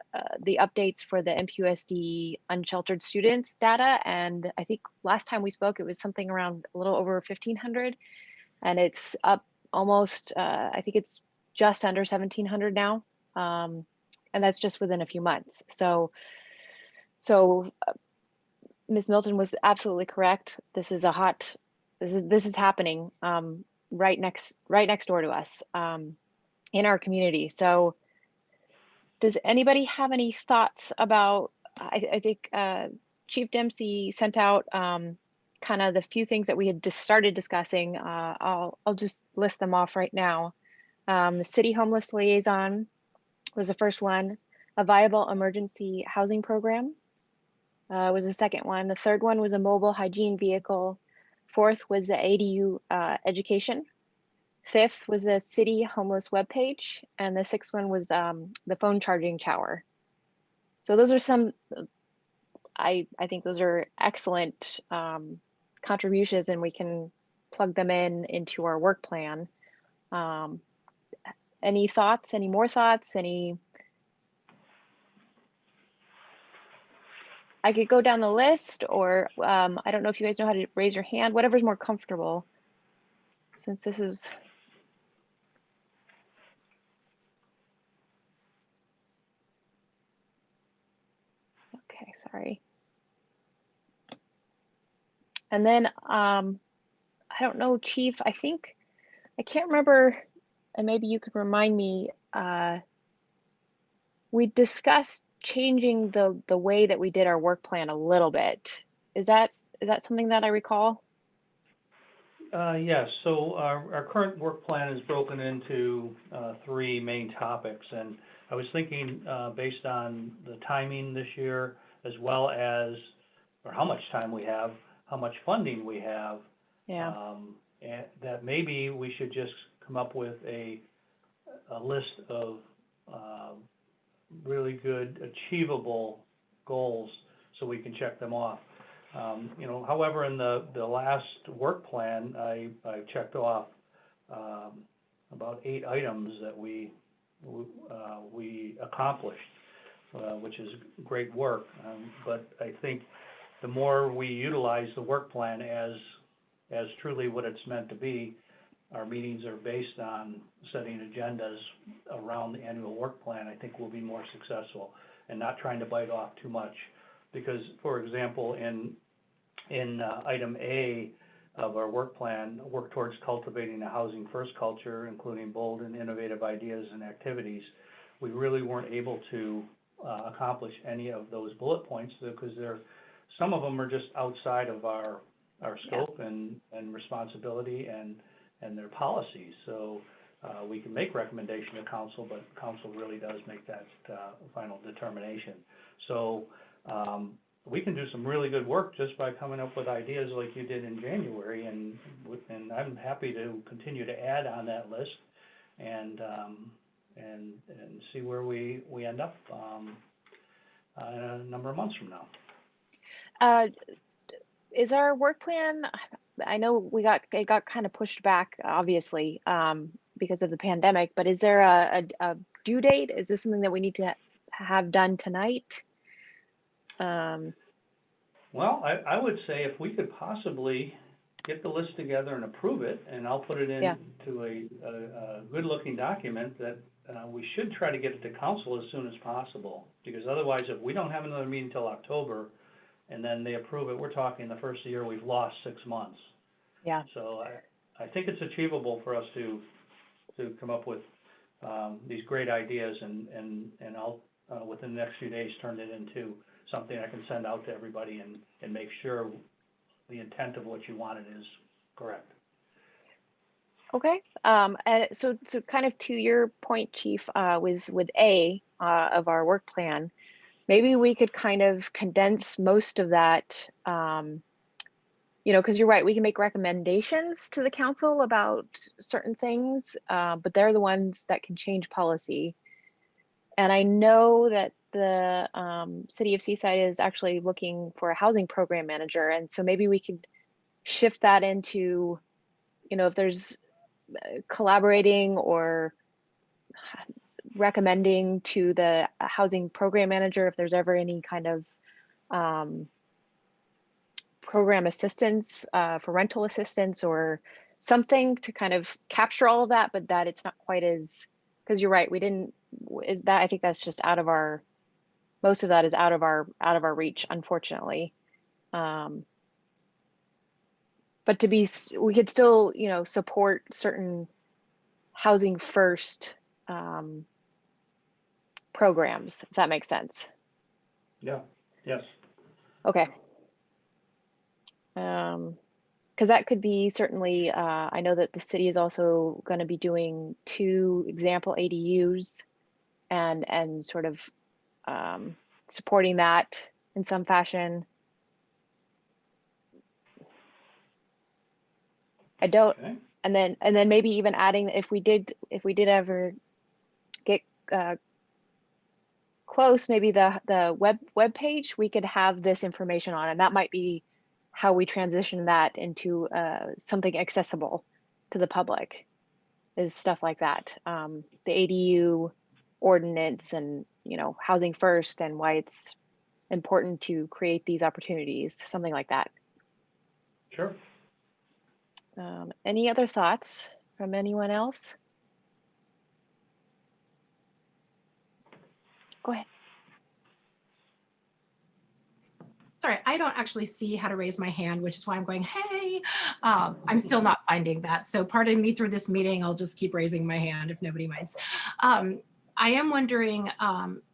the updates for the MPUSD unsheltered students data, and I think last time we spoke, it was something around a little over 1,500, and it's up almost, I think it's just under 1,700 now, and that's just within a few months. So Ms. Milton was absolutely correct. This is happening right next door to us in our community. So does anybody have any thoughts about, I think Chief Dempsey sent out kind of the few things that we had just started discussing. I'll just list them off right now. The City Homeless Liaison was the first one. A viable emergency housing program was the second one. The third one was a mobile hygiene vehicle. Fourth was the ADU education. Fifth was a city homeless webpage. And the sixth one was the phone charging tower. So those are some, I think those are excellent contributions, and we can plug them into our work plan. Any thoughts, any more thoughts, I could go down the list, or I don't know if you guys know how to raise your hand, whatever's more comfortable, since this is. Okay, sorry. And then I don't know, Chief, I can't remember, and maybe you could remind me, we discussed changing the way that we did our work plan a little bit. Is that something that I recall? Yes, so our current work plan is broken into 3 main topics, and I was thinking based on the timing this year, as well as, or how much time we have, how much funding we have, and that maybe we should just come up with a list of really good achievable goals so we can check them off. However, in the last work plan, I checked off about 8 items that we accomplished, which is great work. But I think the more we utilize the work plan as truly what it's meant to be. Our meetings are based on setting agendas around the annual work plan. I think we'll be more successful and not trying to bite off too much. Because, for example, in item A of our work plan, work towards cultivating a housing first culture, including bold and innovative ideas and activities, we really weren't able to accomplish any of those bullet points because some of them are just outside of our scope and responsibility and their policies. So we can make recommendation to council, but council really does make that final determination. So we can do some really good work just by coming up with ideas like you did in January, and I'm happy to continue to add on that list and see where we end up in a number of months from now. Is our work plan, I know it got kind of pushed back, obviously, because of the pandemic, but is there a due date? Is this something that we need to have done tonight? Well, I would say if we could possibly get the list together and approve it, and I'll put it into a good-looking document that we should try to get it to council as soon as possible, because otherwise, if we don't have another meeting until October, and then they approve it, we're talking the first year we've lost 6 months. Yeah. So I think it's achievable for us to come up with these great ideas, and I'll within the next few days turn it into something I can send out to everybody and make sure the intent of what you wanted is correct. Okay. So kind of to your point, Chief, with A of our work plan, maybe we could kind of condense most of that, because you're right, we can make recommendations to the council about certain things, but they're the ones that can change policy. And I know that the city of Seaside is actually looking for a housing program manager. And so maybe we could shift that into, if there's collaborating or recommending to the housing program manager if there's ever any kind of program assistance for rental assistance or something to kind of capture all of that, but that it's not quite as, because you're right, I think that's just most of that is out of our reach, unfortunately. But we could still, support certain housing first programs, if that makes sense. Yeah, yes. Okay. Because that could be certainly, I know that the city is also going to be doing 2 example ADUs and sort of supporting that in some fashion. Okay. And then maybe even adding, if we did ever get close, maybe the web page, we could have this information on, and that might be how we transition that into something accessible to the public, is stuff like that. The ADU ordinance and, housing first and why it's important to create these opportunities, something like that. Sure. Any other thoughts from anyone else? Go ahead. Sorry, I don't actually see how to raise my hand, which is why I'm going, hey, I'm still not finding that. So pardon me through this meeting, I'll just keep raising my hand if nobody minds. I am wondering,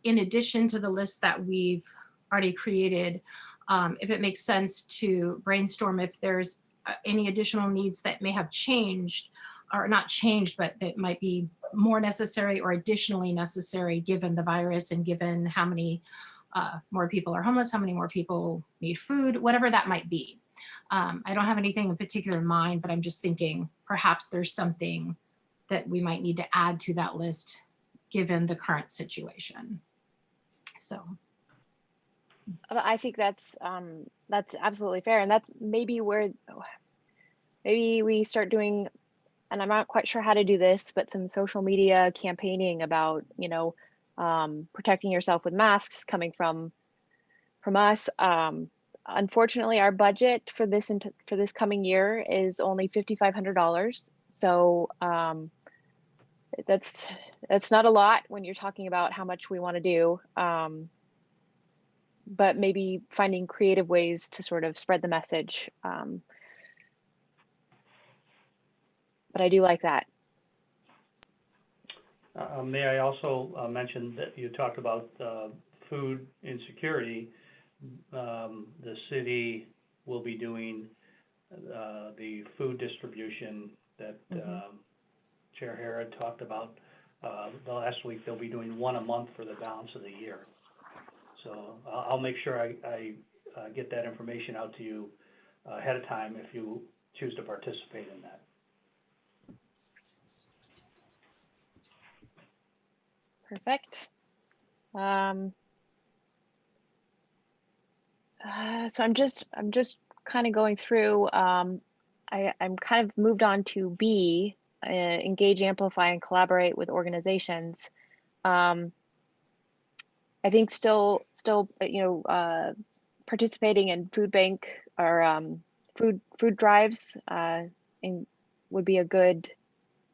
in addition to the list that we've already created, if it makes sense to brainstorm if there's any additional needs that may have changed, or not changed, but that might be more necessary or additionally necessary given the virus and given how many more people are homeless, how many more people need food, whatever that might be. I don't have anything in particular in mind, but I'm just thinking perhaps there's something that we might need to add to that list given the current situation. So. I think that's absolutely fair, and that's maybe where we start doing, and I'm not quite sure how to do this, but some social media campaigning about, protecting yourself with masks coming from us. Unfortunately, our budget for for this coming year is only $5,500. So that's not a lot when you're talking about how much we want to do. But maybe finding creative ways to sort of spread the message. But I do like that. May I also mention that you talked about food insecurity. The city will be doing the food distribution that Chair Harrod talked about. The last week, they'll be doing one a month for the balance of the year. So I'll make sure I get that information out to you ahead of time if you choose to participate in that. Perfect. So I'm just kind of going through. I'm kind of moved on to B, engage, amplify, and collaborate with organizations. I think still, participating in food bank or food drives would be a good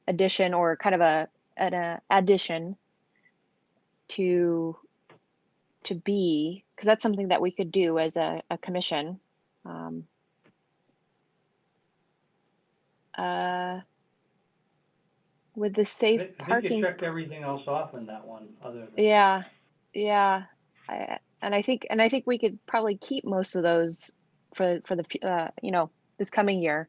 addition, or kind of an addition to B, because that's something that we could do as a commission. With the safe I think parking. you checked everything else off in that one, other than. Yeah. I think we could probably keep most of those for the this coming year.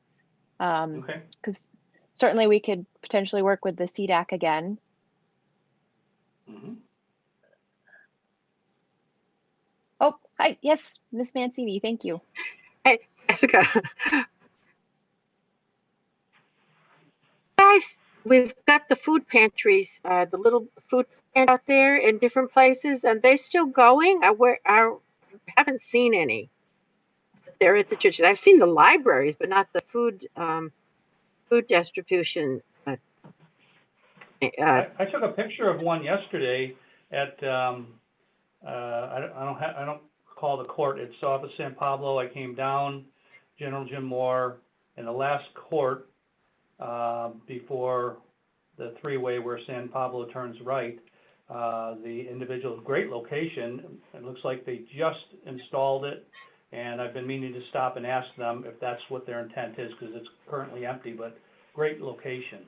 Okay. Because certainly we could potentially work with the CDAC again. Mm-hmm. Oh, hi, yes, Miss Mancini, thank you. Hey, Jessica. Guys, we've got the food pantries, the little food pantries out there in different places, and they still going? I haven't seen any. They're at the churches. I've seen the libraries, but not the food distribution. I took a picture of one yesterday at I don't call the court. It's off of San Pablo. I came down General Jim Moore in the last court before the three-way where San Pablo turns right. The individual, great location. It looks like they just installed it, and I've been meaning to stop and ask them if that's what their intent is, because it's currently empty, but great location.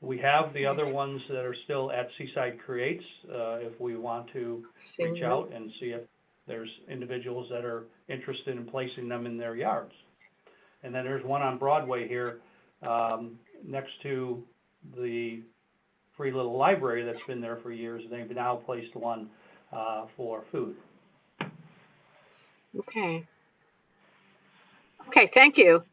We have the other ones that are still at Seaside Creates, if we want to reach out and see if there's individuals that are interested in placing them in their yards. And then there's one on Broadway here, next to the free little library that's been there for years. They've now placed one for food. Okay. Okay, thank you.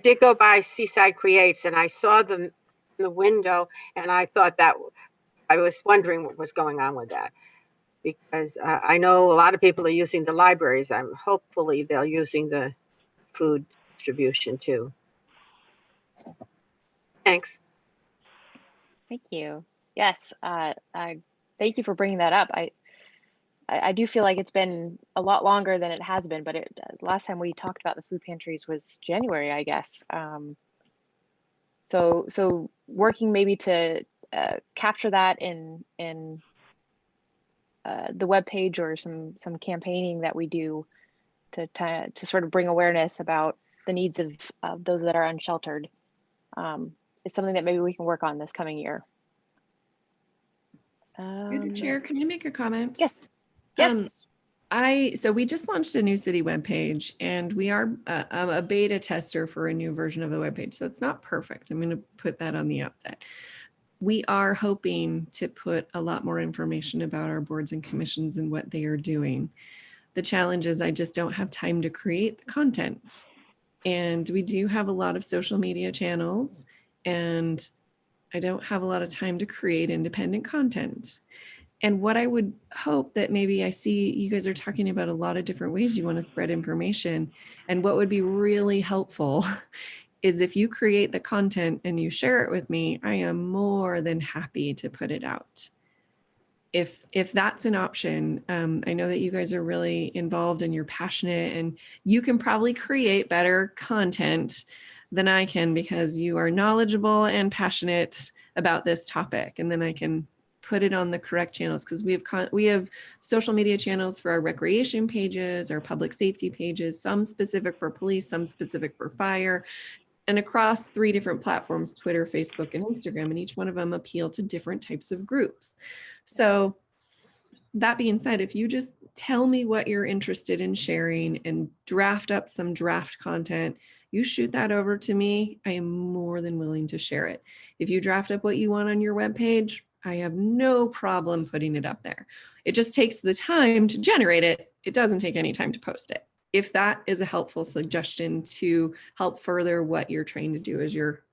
Did go by Seaside Creates, and I saw them in the window, and I thought that I was wondering what was going on with that, because I know a lot of people are using the libraries. Hopefully they're using the food distribution too. Thanks. Thank you. Yes, thank you for bringing that up. I do feel like it's been a lot longer than it has been, but last time we talked about the food pantries was January, I guess. So working maybe to capture that in the webpage, or some campaigning that we do to sort of bring awareness about the needs of those that are unsheltered, is something that maybe we can work on this coming year. You're the chair. Can I make a comment? Yes. Yes. So we just launched a new city webpage, and we are a beta tester for a new version of the webpage. So it's not perfect. I'm going to put that on the outset. We are hoping to put a lot more information about our boards and commissions and what they are doing. The challenge is I just don't have time to create the content. And we do have a lot of social media channels, and I don't have a lot of time to create independent content. And what I would hope that maybe I see you guys are talking about a lot of different ways you want to spread information. And what would be really helpful is if you create the content and you share it with me, I am more than happy to put it out. if that's an option, I know that you guys are really involved and you're passionate, and you can probably create better content than I can because you are knowledgeable and passionate about this topic. And then I can put it on the correct channels, because we have social media channels for our recreation pages, our public safety pages, some specific for police, some specific for fire, and across 3 different platforms, Twitter, Facebook, and Instagram, and each one of them appeal to different types of groups. So that being said, if you just tell me what you're interested in sharing and draft up some draft content, you shoot that over to me, I am more than willing to share it. If you draft up what you want on your webpage, I have no problem putting it up there. It just takes the time to generate it. It doesn't take any time to post it. If that is a helpful suggestion to help further what you're trying to do as your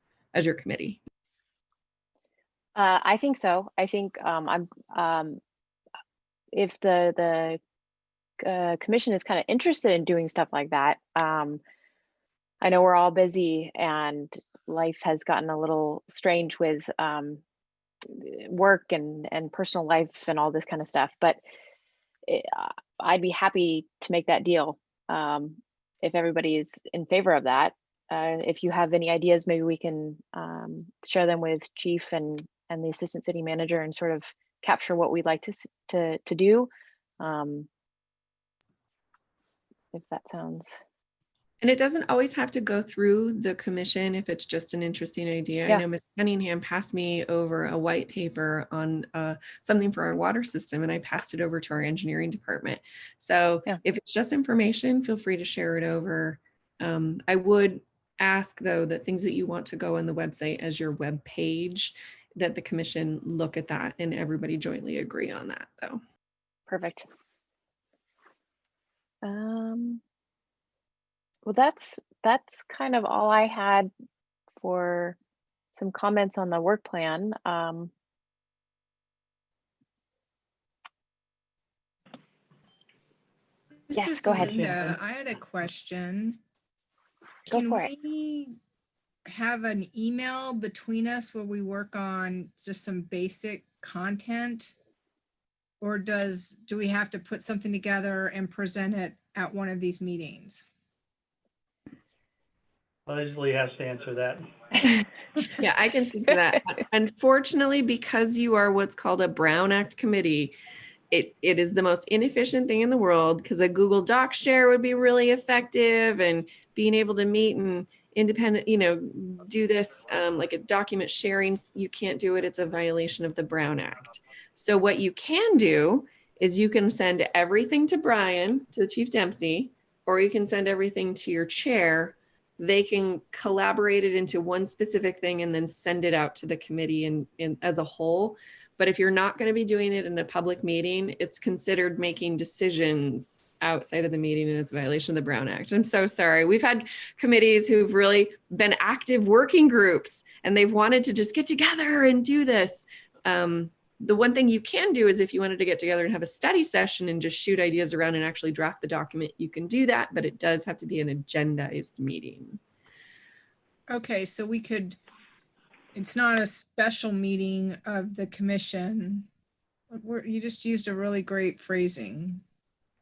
committee. I think so. I think if the commission is kind of interested in doing stuff like that, I know we're all busy and life has gotten a little strange with work and personal life and all this kind of stuff, but I'd be happy to make that deal if everybody is in favor of that. If you have any ideas, maybe we can share them with Chief and the Assistant City Manager and sort of capture what we'd like to do. If that sounds. And it doesn't always have to go through the commission if it's just an interesting idea. Yeah. I know Ms. Cunningham passed me over a white paper on something for our water system, and I passed it over to our engineering department. So if it's just information, feel free to share it over. I would ask, though, that things that you want to go on the website as your web page, that the commission look at that and everybody jointly agree on that, though. Perfect. Well, that's kind of all I had for some comments on the work plan. Yes, This is go ahead. Linda. I had a question. Go Can for it. we have an email between us where we work on just some basic content? Or do we have to put something together and present it at one of these meetings? Leslie has to answer that. Yeah, I can speak to that. Unfortunately, because you are what's called a Brown Act committee, it is the most inefficient thing in the world, because a Google Doc share would be really effective, and being able to meet and independent, do this like a document sharing, you can't do it. It's a violation of the Brown Act. So what you can do is you can send everything to Brian, to Chief Dempsey, or you can send everything to your chair. They can collaborate it into one specific thing and then send it out to the committee in as a whole. But if you're not going to be doing it in a public meeting, it's considered making decisions outside of the meeting, and it's a violation of the Brown Act. I'm so sorry. We've had committees who've really been active working groups, and they've wanted to just get together and do this. The one thing you can do is if you wanted to get together and have a study session and just shoot ideas around and actually draft the document, you can do that, but it does have to be an agendized meeting. Okay, so it's not a special meeting of the commission. You just used a really great phrasing.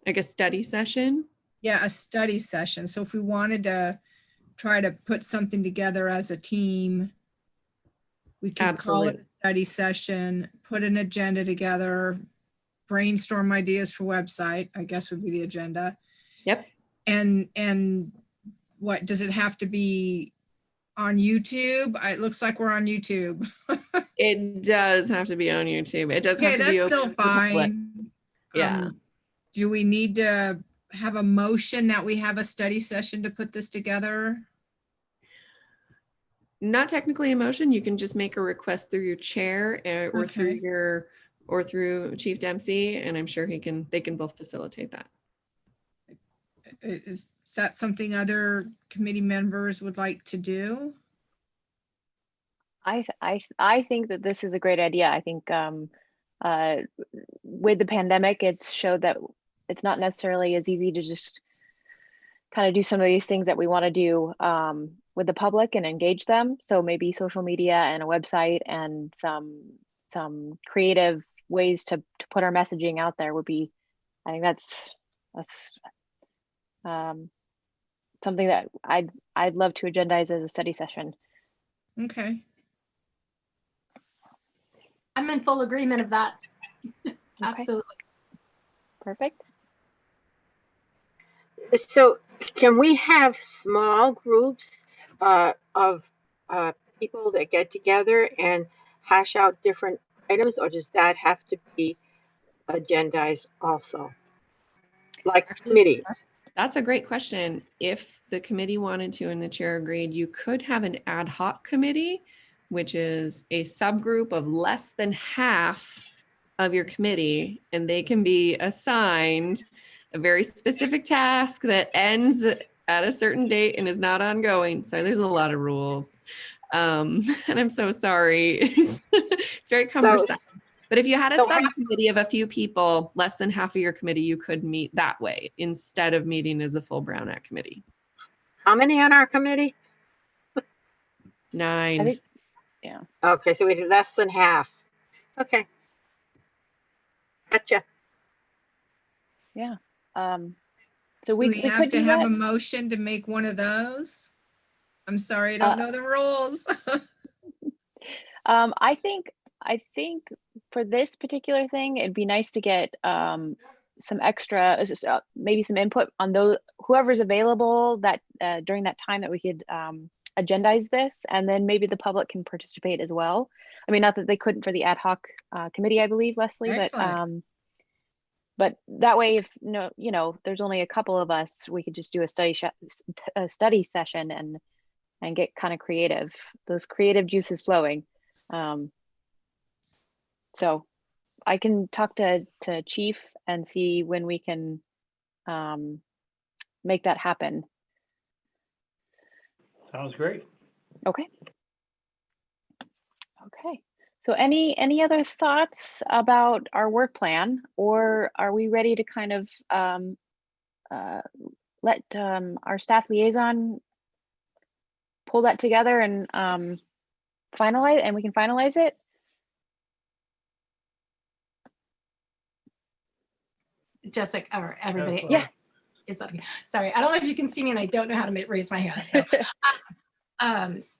Like a study session? Yeah, a study session. So if we wanted to try to put something together as a team, we could call it a study session, put an agenda together, brainstorm ideas for website, I guess would be the agenda. Yep. And what, does it have to be on YouTube? It looks like we're on YouTube. It does have to be on YouTube. It does have to that's be still fine. Yeah. Do we need to have a motion that we have a study session to put this together? Not technically a motion. You can just make a request through your chair or through Chief Dempsey, and I'm sure they can both facilitate that. Is that something other committee members would like to do? I think that this is a great idea. I think with the pandemic, it's showed that it's not necessarily as easy to just kind of do some of these things that we want to do with the public and engage them. So maybe social media and a website and some creative ways to put our messaging out there would be, I think that's something that I'd love to agendize as a study session. Okay. I'm in full agreement of that. Absolutely. Perfect. So can we have small groups of people that get together and hash out different items, or does that have to be agendized also? Like committees? That's a great question. If the committee wanted to and the chair agreed, you could have an ad hoc committee, which is a subgroup of less than half of your committee, and they can be assigned a very specific task that ends at a certain date and is not ongoing. So there's a lot of rules. And I'm so sorry. It's very cumbersome. But if you had a subcommittee of a few people, less than half of your committee, you could meet that way instead of meeting as a full Brown Act committee. How many on our committee? 9. I think, yeah. Okay, so we did less than half. Okay. Gotcha. Yeah. So we Do we have could to do have that. a motion to make one of those? I'm sorry, I don't know the rules. I think for this particular thing, it'd be nice to get some extra, maybe some input on those, whoever's available that during that time that we could agendize this, and then maybe the public can participate as well. I mean, not that they couldn't for the ad hoc committee, I believe, Leslie, but that way, if there's only a couple of us, we could just do a study session and get kind of creative, those creative juices flowing. So I can talk to Chief and see when we can make that happen. Sounds great. Okay. So any other thoughts about our work plan, or are we ready to kind of let our staff liaison pull that together and finalize, and we can finalize it? Jessica, or everybody. Yeah. Sorry, I don't know if you can see me and I don't know how to raise my hand.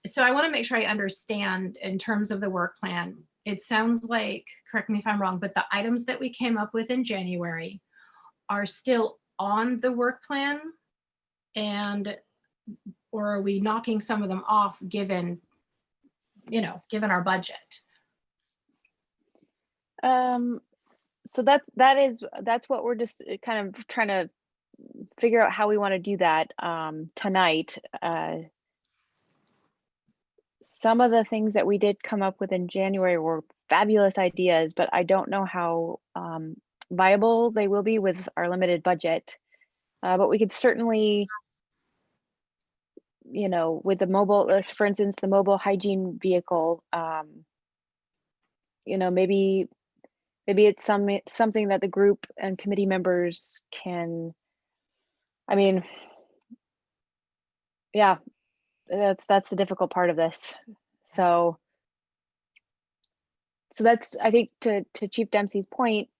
So I want to make sure I understand in terms of the work plan. It sounds like, correct me if I'm wrong, but the items that we came up with in January are still on the work plan, or are we knocking some of them off given our budget? So that's what we're just kind of trying to figure out how we want to do that tonight. Some of the things that we did come up with in January were fabulous ideas, but I don't know how viable they will be with our limited budget. But we could certainly, with the mobile, for instance, the mobile hygiene vehicle, maybe it's something that the group and committee members can, I mean, yeah, that's the difficult part of this. So that's, I think, to Chief Dempsey's point,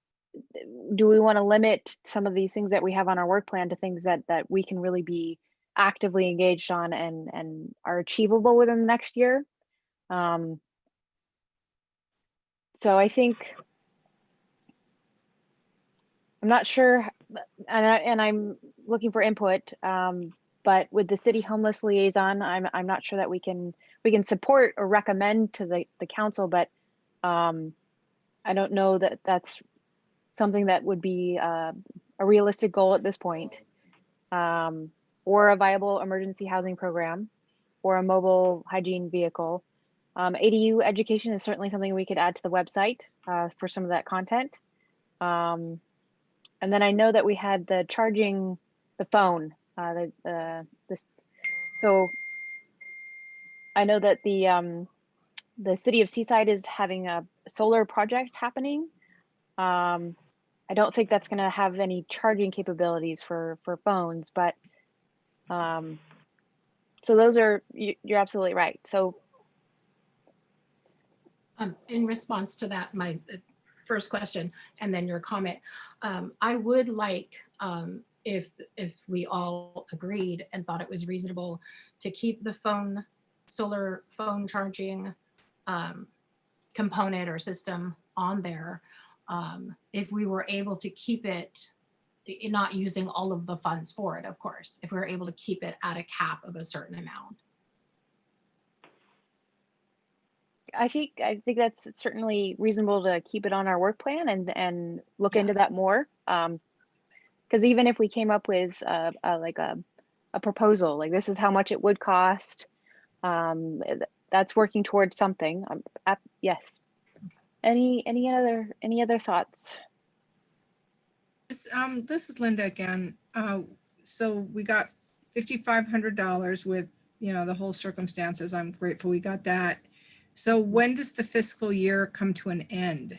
do we want to limit some of these things that we have on our work plan to things that we can really be actively engaged on and are achievable within the next year? So I think, I'm not sure, and I'm looking for input, but with the city homeless liaison, I'm not sure that we can support or recommend to the council, but I don't know that that's something that would be a realistic goal at this point, or a viable emergency housing program, or a mobile hygiene vehicle. ADU education is certainly something we could add to the website for some of that content. And then I know that we had the charging the phone, so I know that the city of Seaside is having a solar project happening. I don't think that's going to have any charging capabilities for phones, but so those are, you're absolutely right. So in response to that, first question and then your comment. I would like, if we all agreed and thought it was reasonable to keep the solar phone charging component or system on there. If we were able to keep it, not using all of the funds for it, of course, if we were able to keep it at a cap of a certain amount. I think that's certainly reasonable to keep it on our work plan and look into Yes. that more. Because even if we came up with a proposal, like this is how much it would cost, that's working towards something. Yes. Any other thoughts? This is Linda again. So we got $5,500 with, the whole circumstances. I'm grateful we got that. So when does the fiscal year come to an end?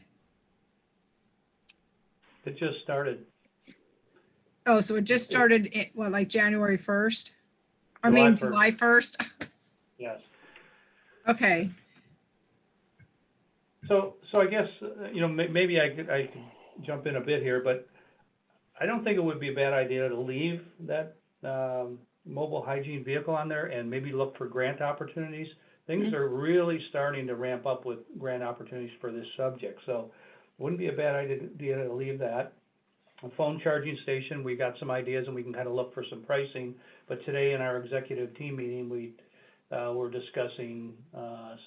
It just started. Oh, so it just started, like January 1st? I July mean, 1st. July 1st? Yes. Okay. So I guess, maybe I could jump in a bit here, but I don't think it would be a bad idea to leave that mobile hygiene vehicle on there and maybe look for grant opportunities. Things are really starting to ramp up with grant opportunities for this subject. So it wouldn't be a bad idea to leave that. A phone charging station, we got some ideas and we can kind of look for some pricing. But today in our executive team meeting, we were discussing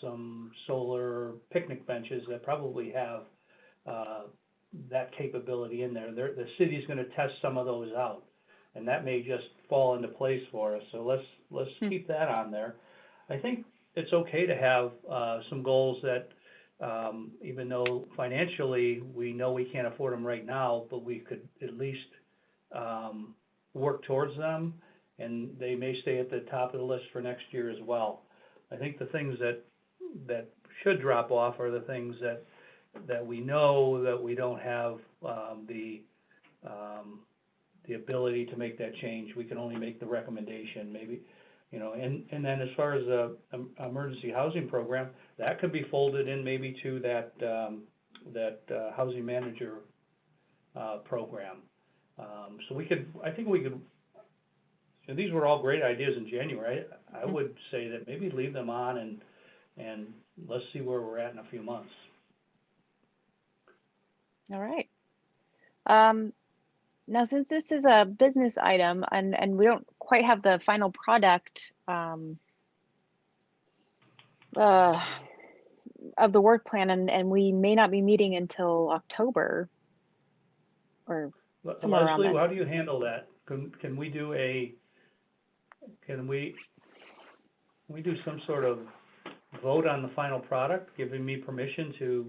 some solar picnic benches that probably have that capability in there. The city's going to test some of those out, and that may just fall into place for us. So let's keep that on there. I think it's okay to have some goals that, even though financially we know we can't afford them right now, but we could at least work towards them, and they may stay at the top of the list for next year as well. I think the things that should drop off are the things that we know that we don't have the ability to make that change. We can only make the recommendation, maybe, and then as far as the emergency housing program, that could be folded in maybe to that housing manager program. So I think we could. And these were all great ideas in January. I would say that maybe leave them on and let's see where we're at in a few months. All right. Now, since this is a business item and we don't quite have the final product of the work plan, and we may not be meeting until October or somewhere around Leslie, then. how do you handle that? Can we do some sort of vote on the final product, giving me permission to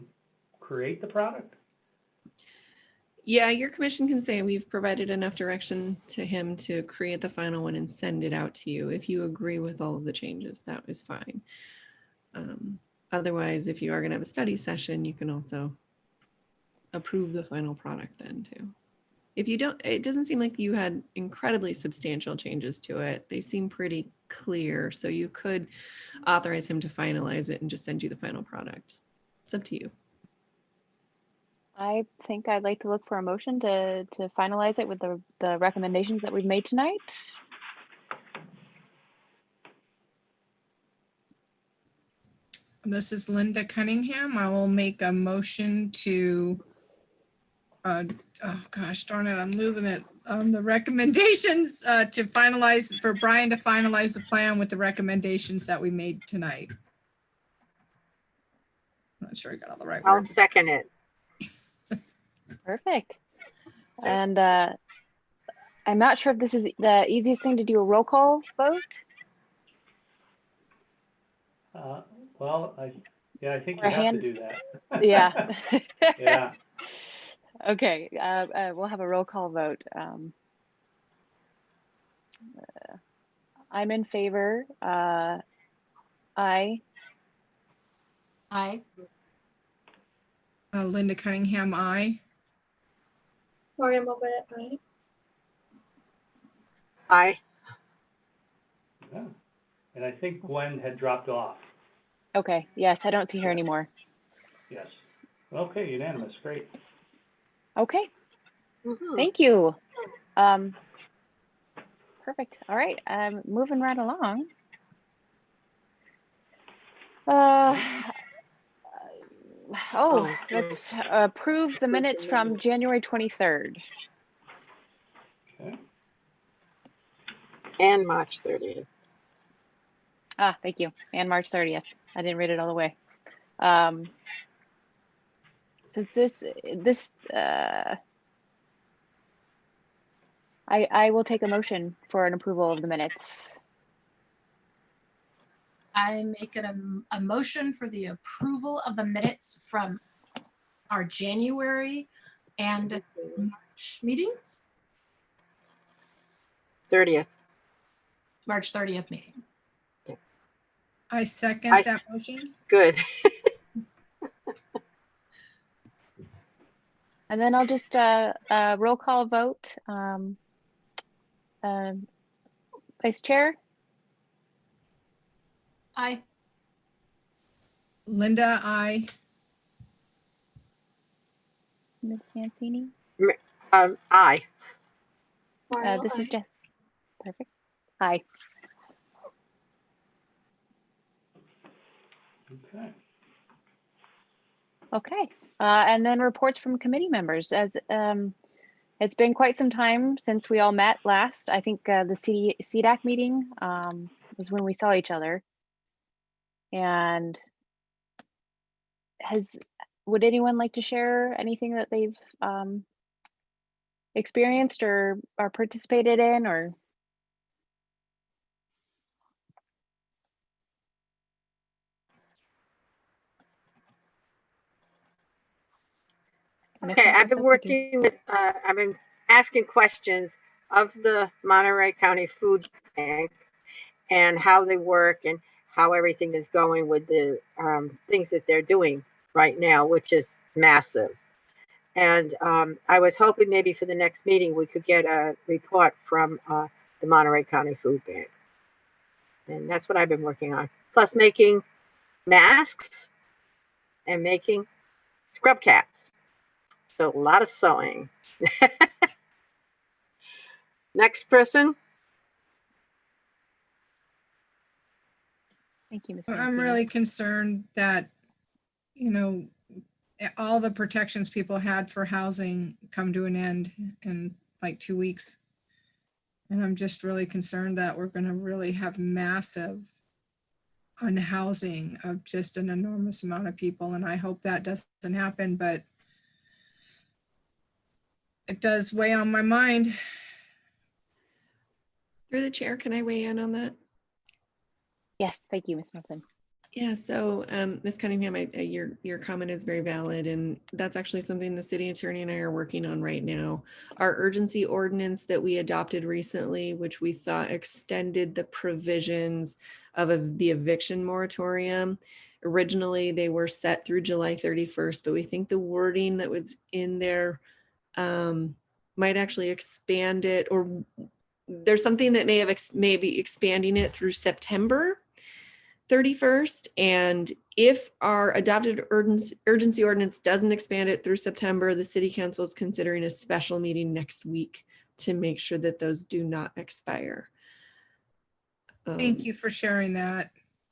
create the product? Yeah, your commission can say we've provided enough direction to him to create the final one and send it out to you. If you agree with all of the changes, that is fine. Otherwise, if you are going to have a study session, you can also approve the final product then too. If you don't, it doesn't seem like you had incredibly substantial changes to it. They seem pretty clear. So you could authorize him to finalize it and just send you the final product. It's up to you. I think I'd like to look for a motion to finalize it with the recommendations that we've made tonight. This is Linda Cunningham. I will make a motion to, oh gosh, darn it, I'm losing it. The recommendations to finalize, for Brian to finalize the plan with the recommendations that we made tonight. I'm not sure I got all the right I'll words. second it. Perfect. And I'm not sure if this is the easiest thing to do a roll call vote. Well, I think Or you have hand- to do that. Yeah. Yeah. Okay, we'll have a roll call vote. I'm in favor. Aye. Aye. Linda Cunningham, aye. Maria Morbett, aye. Aye. Yeah. And I think Gwen had dropped off. Okay, yes, I don't see her anymore. Yes. Okay, unanimous, great. Okay, Mhm. thank you. Perfect. All right, moving right along. Let's approve the minutes from January 23rd. Okay. And March 30th. Thank you. And March 30th. I didn't read it all the way. Since I will take a motion for an approval of the minutes. I make a motion for the approval of the minutes from our January and March meetings, 30th. March 30th meeting. I second that motion. Good. And then I'll just roll call vote. Vice Chair? Aye. Linda, aye. Ms. Mancini? Aye. This is Jess. Perfect. Aye. Okay. Okay. And then reports from committee members. As it's been quite some time since we all met last. I think the CDAC meeting was when we saw each other. And would anyone like to share anything that they've experienced or participated in, or? Okay, I've been working with, I've been asking questions of the Monterey County Food Bank and how they work and how everything is going with the things that they're doing right now, which is massive. And I was hoping maybe for the next meeting, we could get a report from the Monterey County Food Bank. And that's what I've been working on. Plus making masks and making scrub caps. So a lot of sewing. Next person. Thank you, Ms. I'm Mancini. really concerned that, you know, all the protections people had for housing come to an end in like 2 weeks. And I'm just really concerned that we're going to really have massive unhousing of just an enormous amount of people. And I hope that doesn't happen, but it does weigh on my mind. Through the chair, can I weigh in on that? Yes, thank you, Ms. Mifflin. Yeah, so Ms. Cunningham, your comment is very valid, and that's actually something the city attorney and I are working on right now. Our urgency ordinance that we adopted recently, which we thought extended the provisions of the eviction moratorium. Originally, they were set through July 31st, but we think the wording that was in there might actually expand it, or there's something that may be expanding it through September 31st. And if our adopted urgency ordinance doesn't expand it through September, the city council is considering a special meeting next week to make sure that those do not expire. Thank you for sharing that.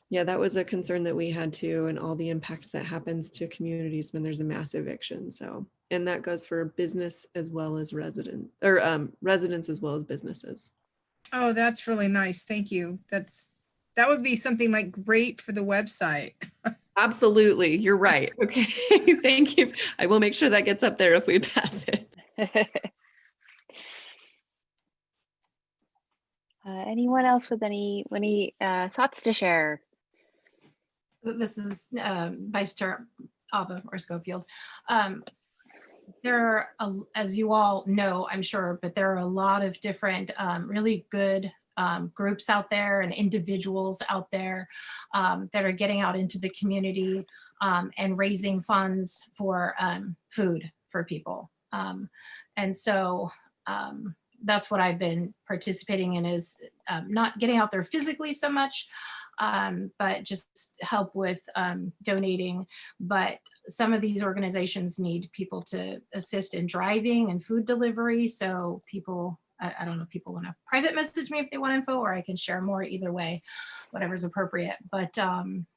Yeah, that was a concern that we had too, and all the impacts that happens to communities when there's a mass eviction. So, and that goes for business as well as residents as well as businesses. Oh, that's really nice. Thank you. That would be something like great for the website. Absolutely. You're right. Okay. Thank you. I will make sure that gets up there if we pass it. Anyone else with any thoughts to share? This is Vice Chair Ava or Schofield. There are, as you all know, I'm sure, but there are a lot of different really good groups out there and individuals out there that are getting out into the community and raising funds for food for people. And so that's what I've been participating in, is not getting out there physically so much, but just help with donating. But some of these organizations need people to assist in driving and food delivery. So people, I don't know if people want to private message me if they want info, or I can share more. Either way, whatever's appropriate. But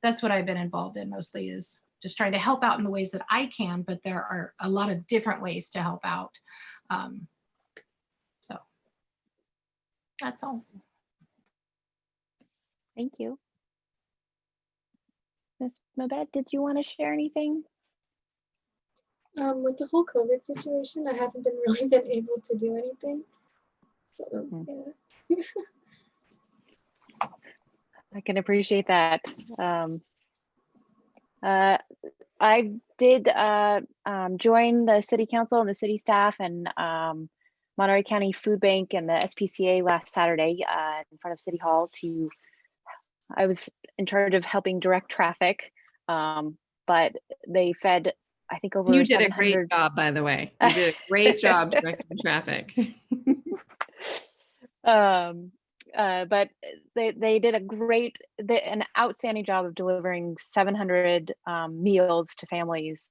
that's what I've been involved in mostly, is just trying to help out in the ways that I can, but there are a lot of different ways to help out. So that's all. Thank you. Ms. Mabed, did you want to share anything? With the whole COVID situation, I haven't really been able to do anything. So, yeah. I can appreciate that. I did join the city council and the city staff and Monterey County Food Bank and the SPCA last Saturday in front of City Hall. I was in charge of helping direct traffic, but they fed, I think, over You did 700. a great job, by the way. You did a great job directing traffic. But they did an outstanding job of delivering 700 meals to families.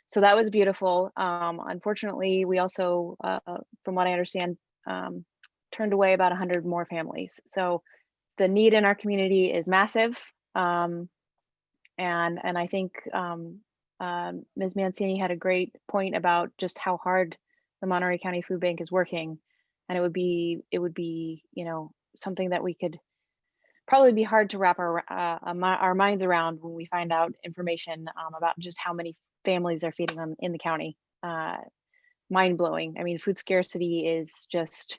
So that was beautiful. Unfortunately, we also, from what I understand, turned away about 100 more families. So the need in our community is massive. And I think Ms. Mancini had a great point about just how hard the Monterey County Food Bank is working. And it would be, you know, something that we could probably be hard to wrap our minds around when we find out information about just how many families are feeding on in the county. Mind blowing. I mean, food scarcity is just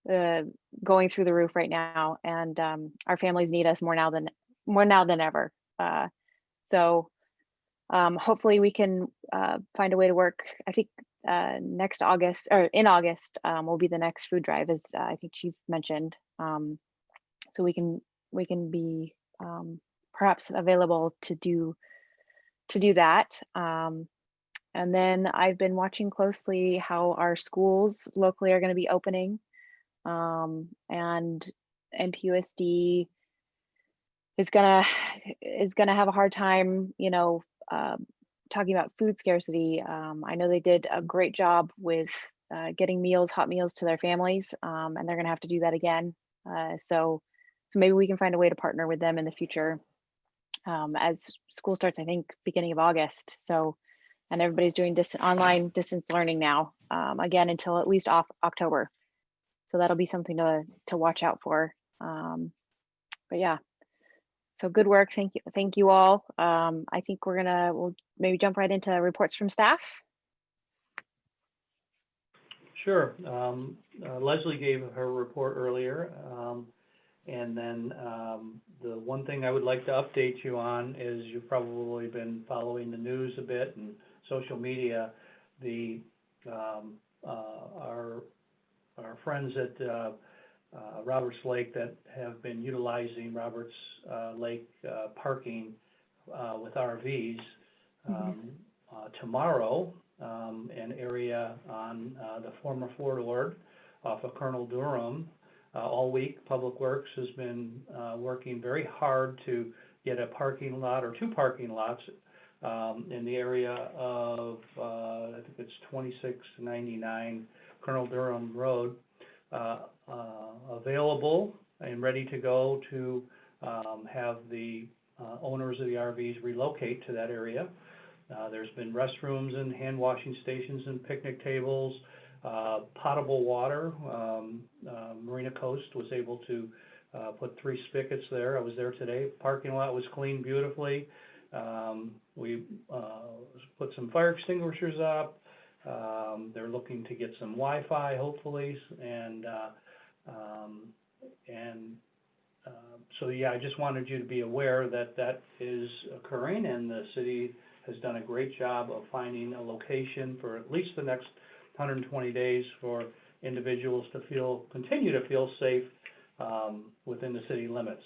going through the roof right now, and our families need us more now than ever. So hopefully we can find a way to work. I think next August, or in August, will be the next food drive, as I think Chief mentioned. So we can be perhaps available to do that. And then I've been watching closely how our schools locally are going to be opening, and MPUSD is gonna have a hard time, you know, talking about food scarcity. I know they did a great job with getting hot meals to their families, and they're gonna have to do that again. So maybe we can find a way to partner with them in the future as school starts, I think, beginning of August. So, and everybody's doing online distance learning now, again, until at least October. So that'll be something to watch out for. But yeah, so good work. Thank you all. I think we'll maybe jump right into reports from staff. Sure. Leslie gave her report earlier. And then the one thing I would like to update you on is you've probably been following the news a bit and social media. Our friends at Roberts Lake that have been utilizing Roberts Lake parking with RVs. Tomorrow, an area on the former Fort Ord off of Colonel Durham, all week, Public Works has been working very hard to get a parking lot or two parking lots in the area of, I think it's 2699 Colonel Durham Road, available and ready to go to have the owners of the RVs relocate to that area. There's been restrooms and hand washing stations and picnic tables, potable water. Marina Coast was able to put 3 spigots there. I was there today. Parking lot was cleaned beautifully. We put some fire extinguishers up. They're looking to get some Wi-Fi, hopefully, and so yeah, I just wanted you to be aware that that is occurring, and the city has done a great job of finding a location for at least the next 120 days for individuals to continue to feel safe within the city limits.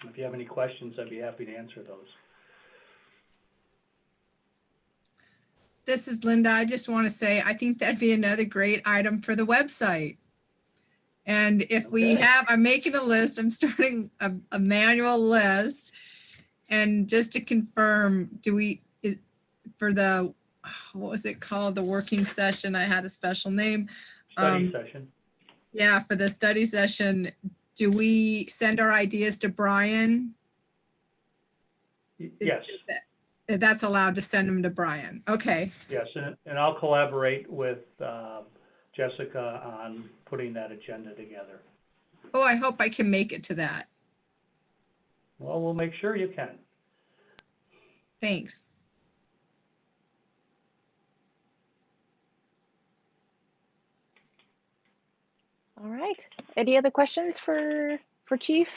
If you have any questions, I'd be happy to answer those. This is Linda. I just want to say, I think that'd be another great item for the website. And if we have, I'm making a list, I'm starting a manual list. And just to confirm, for the, what was it called? The working session, I had a special name. Study session. Yeah, for the study session, do we send our ideas to Brian? Yes, That's allowed to send them to Brian. Okay. yes, and I'll collaborate with Jessica on putting that agenda together. Oh, I hope I can make it to that. Well, we'll make sure you can. Thanks. All right. Any other questions for Chief?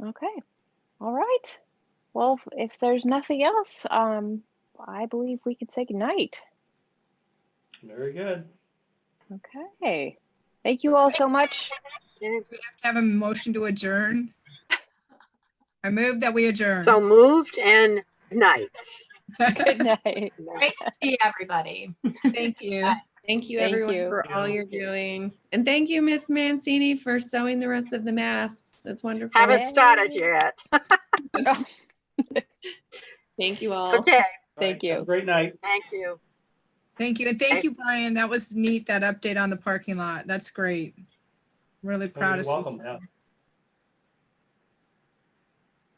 Okay. All right. Well, if there's nothing else, I believe we could say goodnight. Very good. Okay. Thank you all so much. We have to have a motion to adjourn. I move that we adjourn. So moved and night. Good night. Great to see everybody. Thank you. Thank you, Thank everyone, you. for all you're doing. And thank you, Miss Mancini, for sewing the rest of the masks. That's wonderful. Haven't started yet. Thank you all. Okay, Thank you. Have a great night. thank you. Thank you. And thank you, Brian. That was neat, that update on the parking lot. That's great. Really proud You're of welcome. Cecil. Yeah.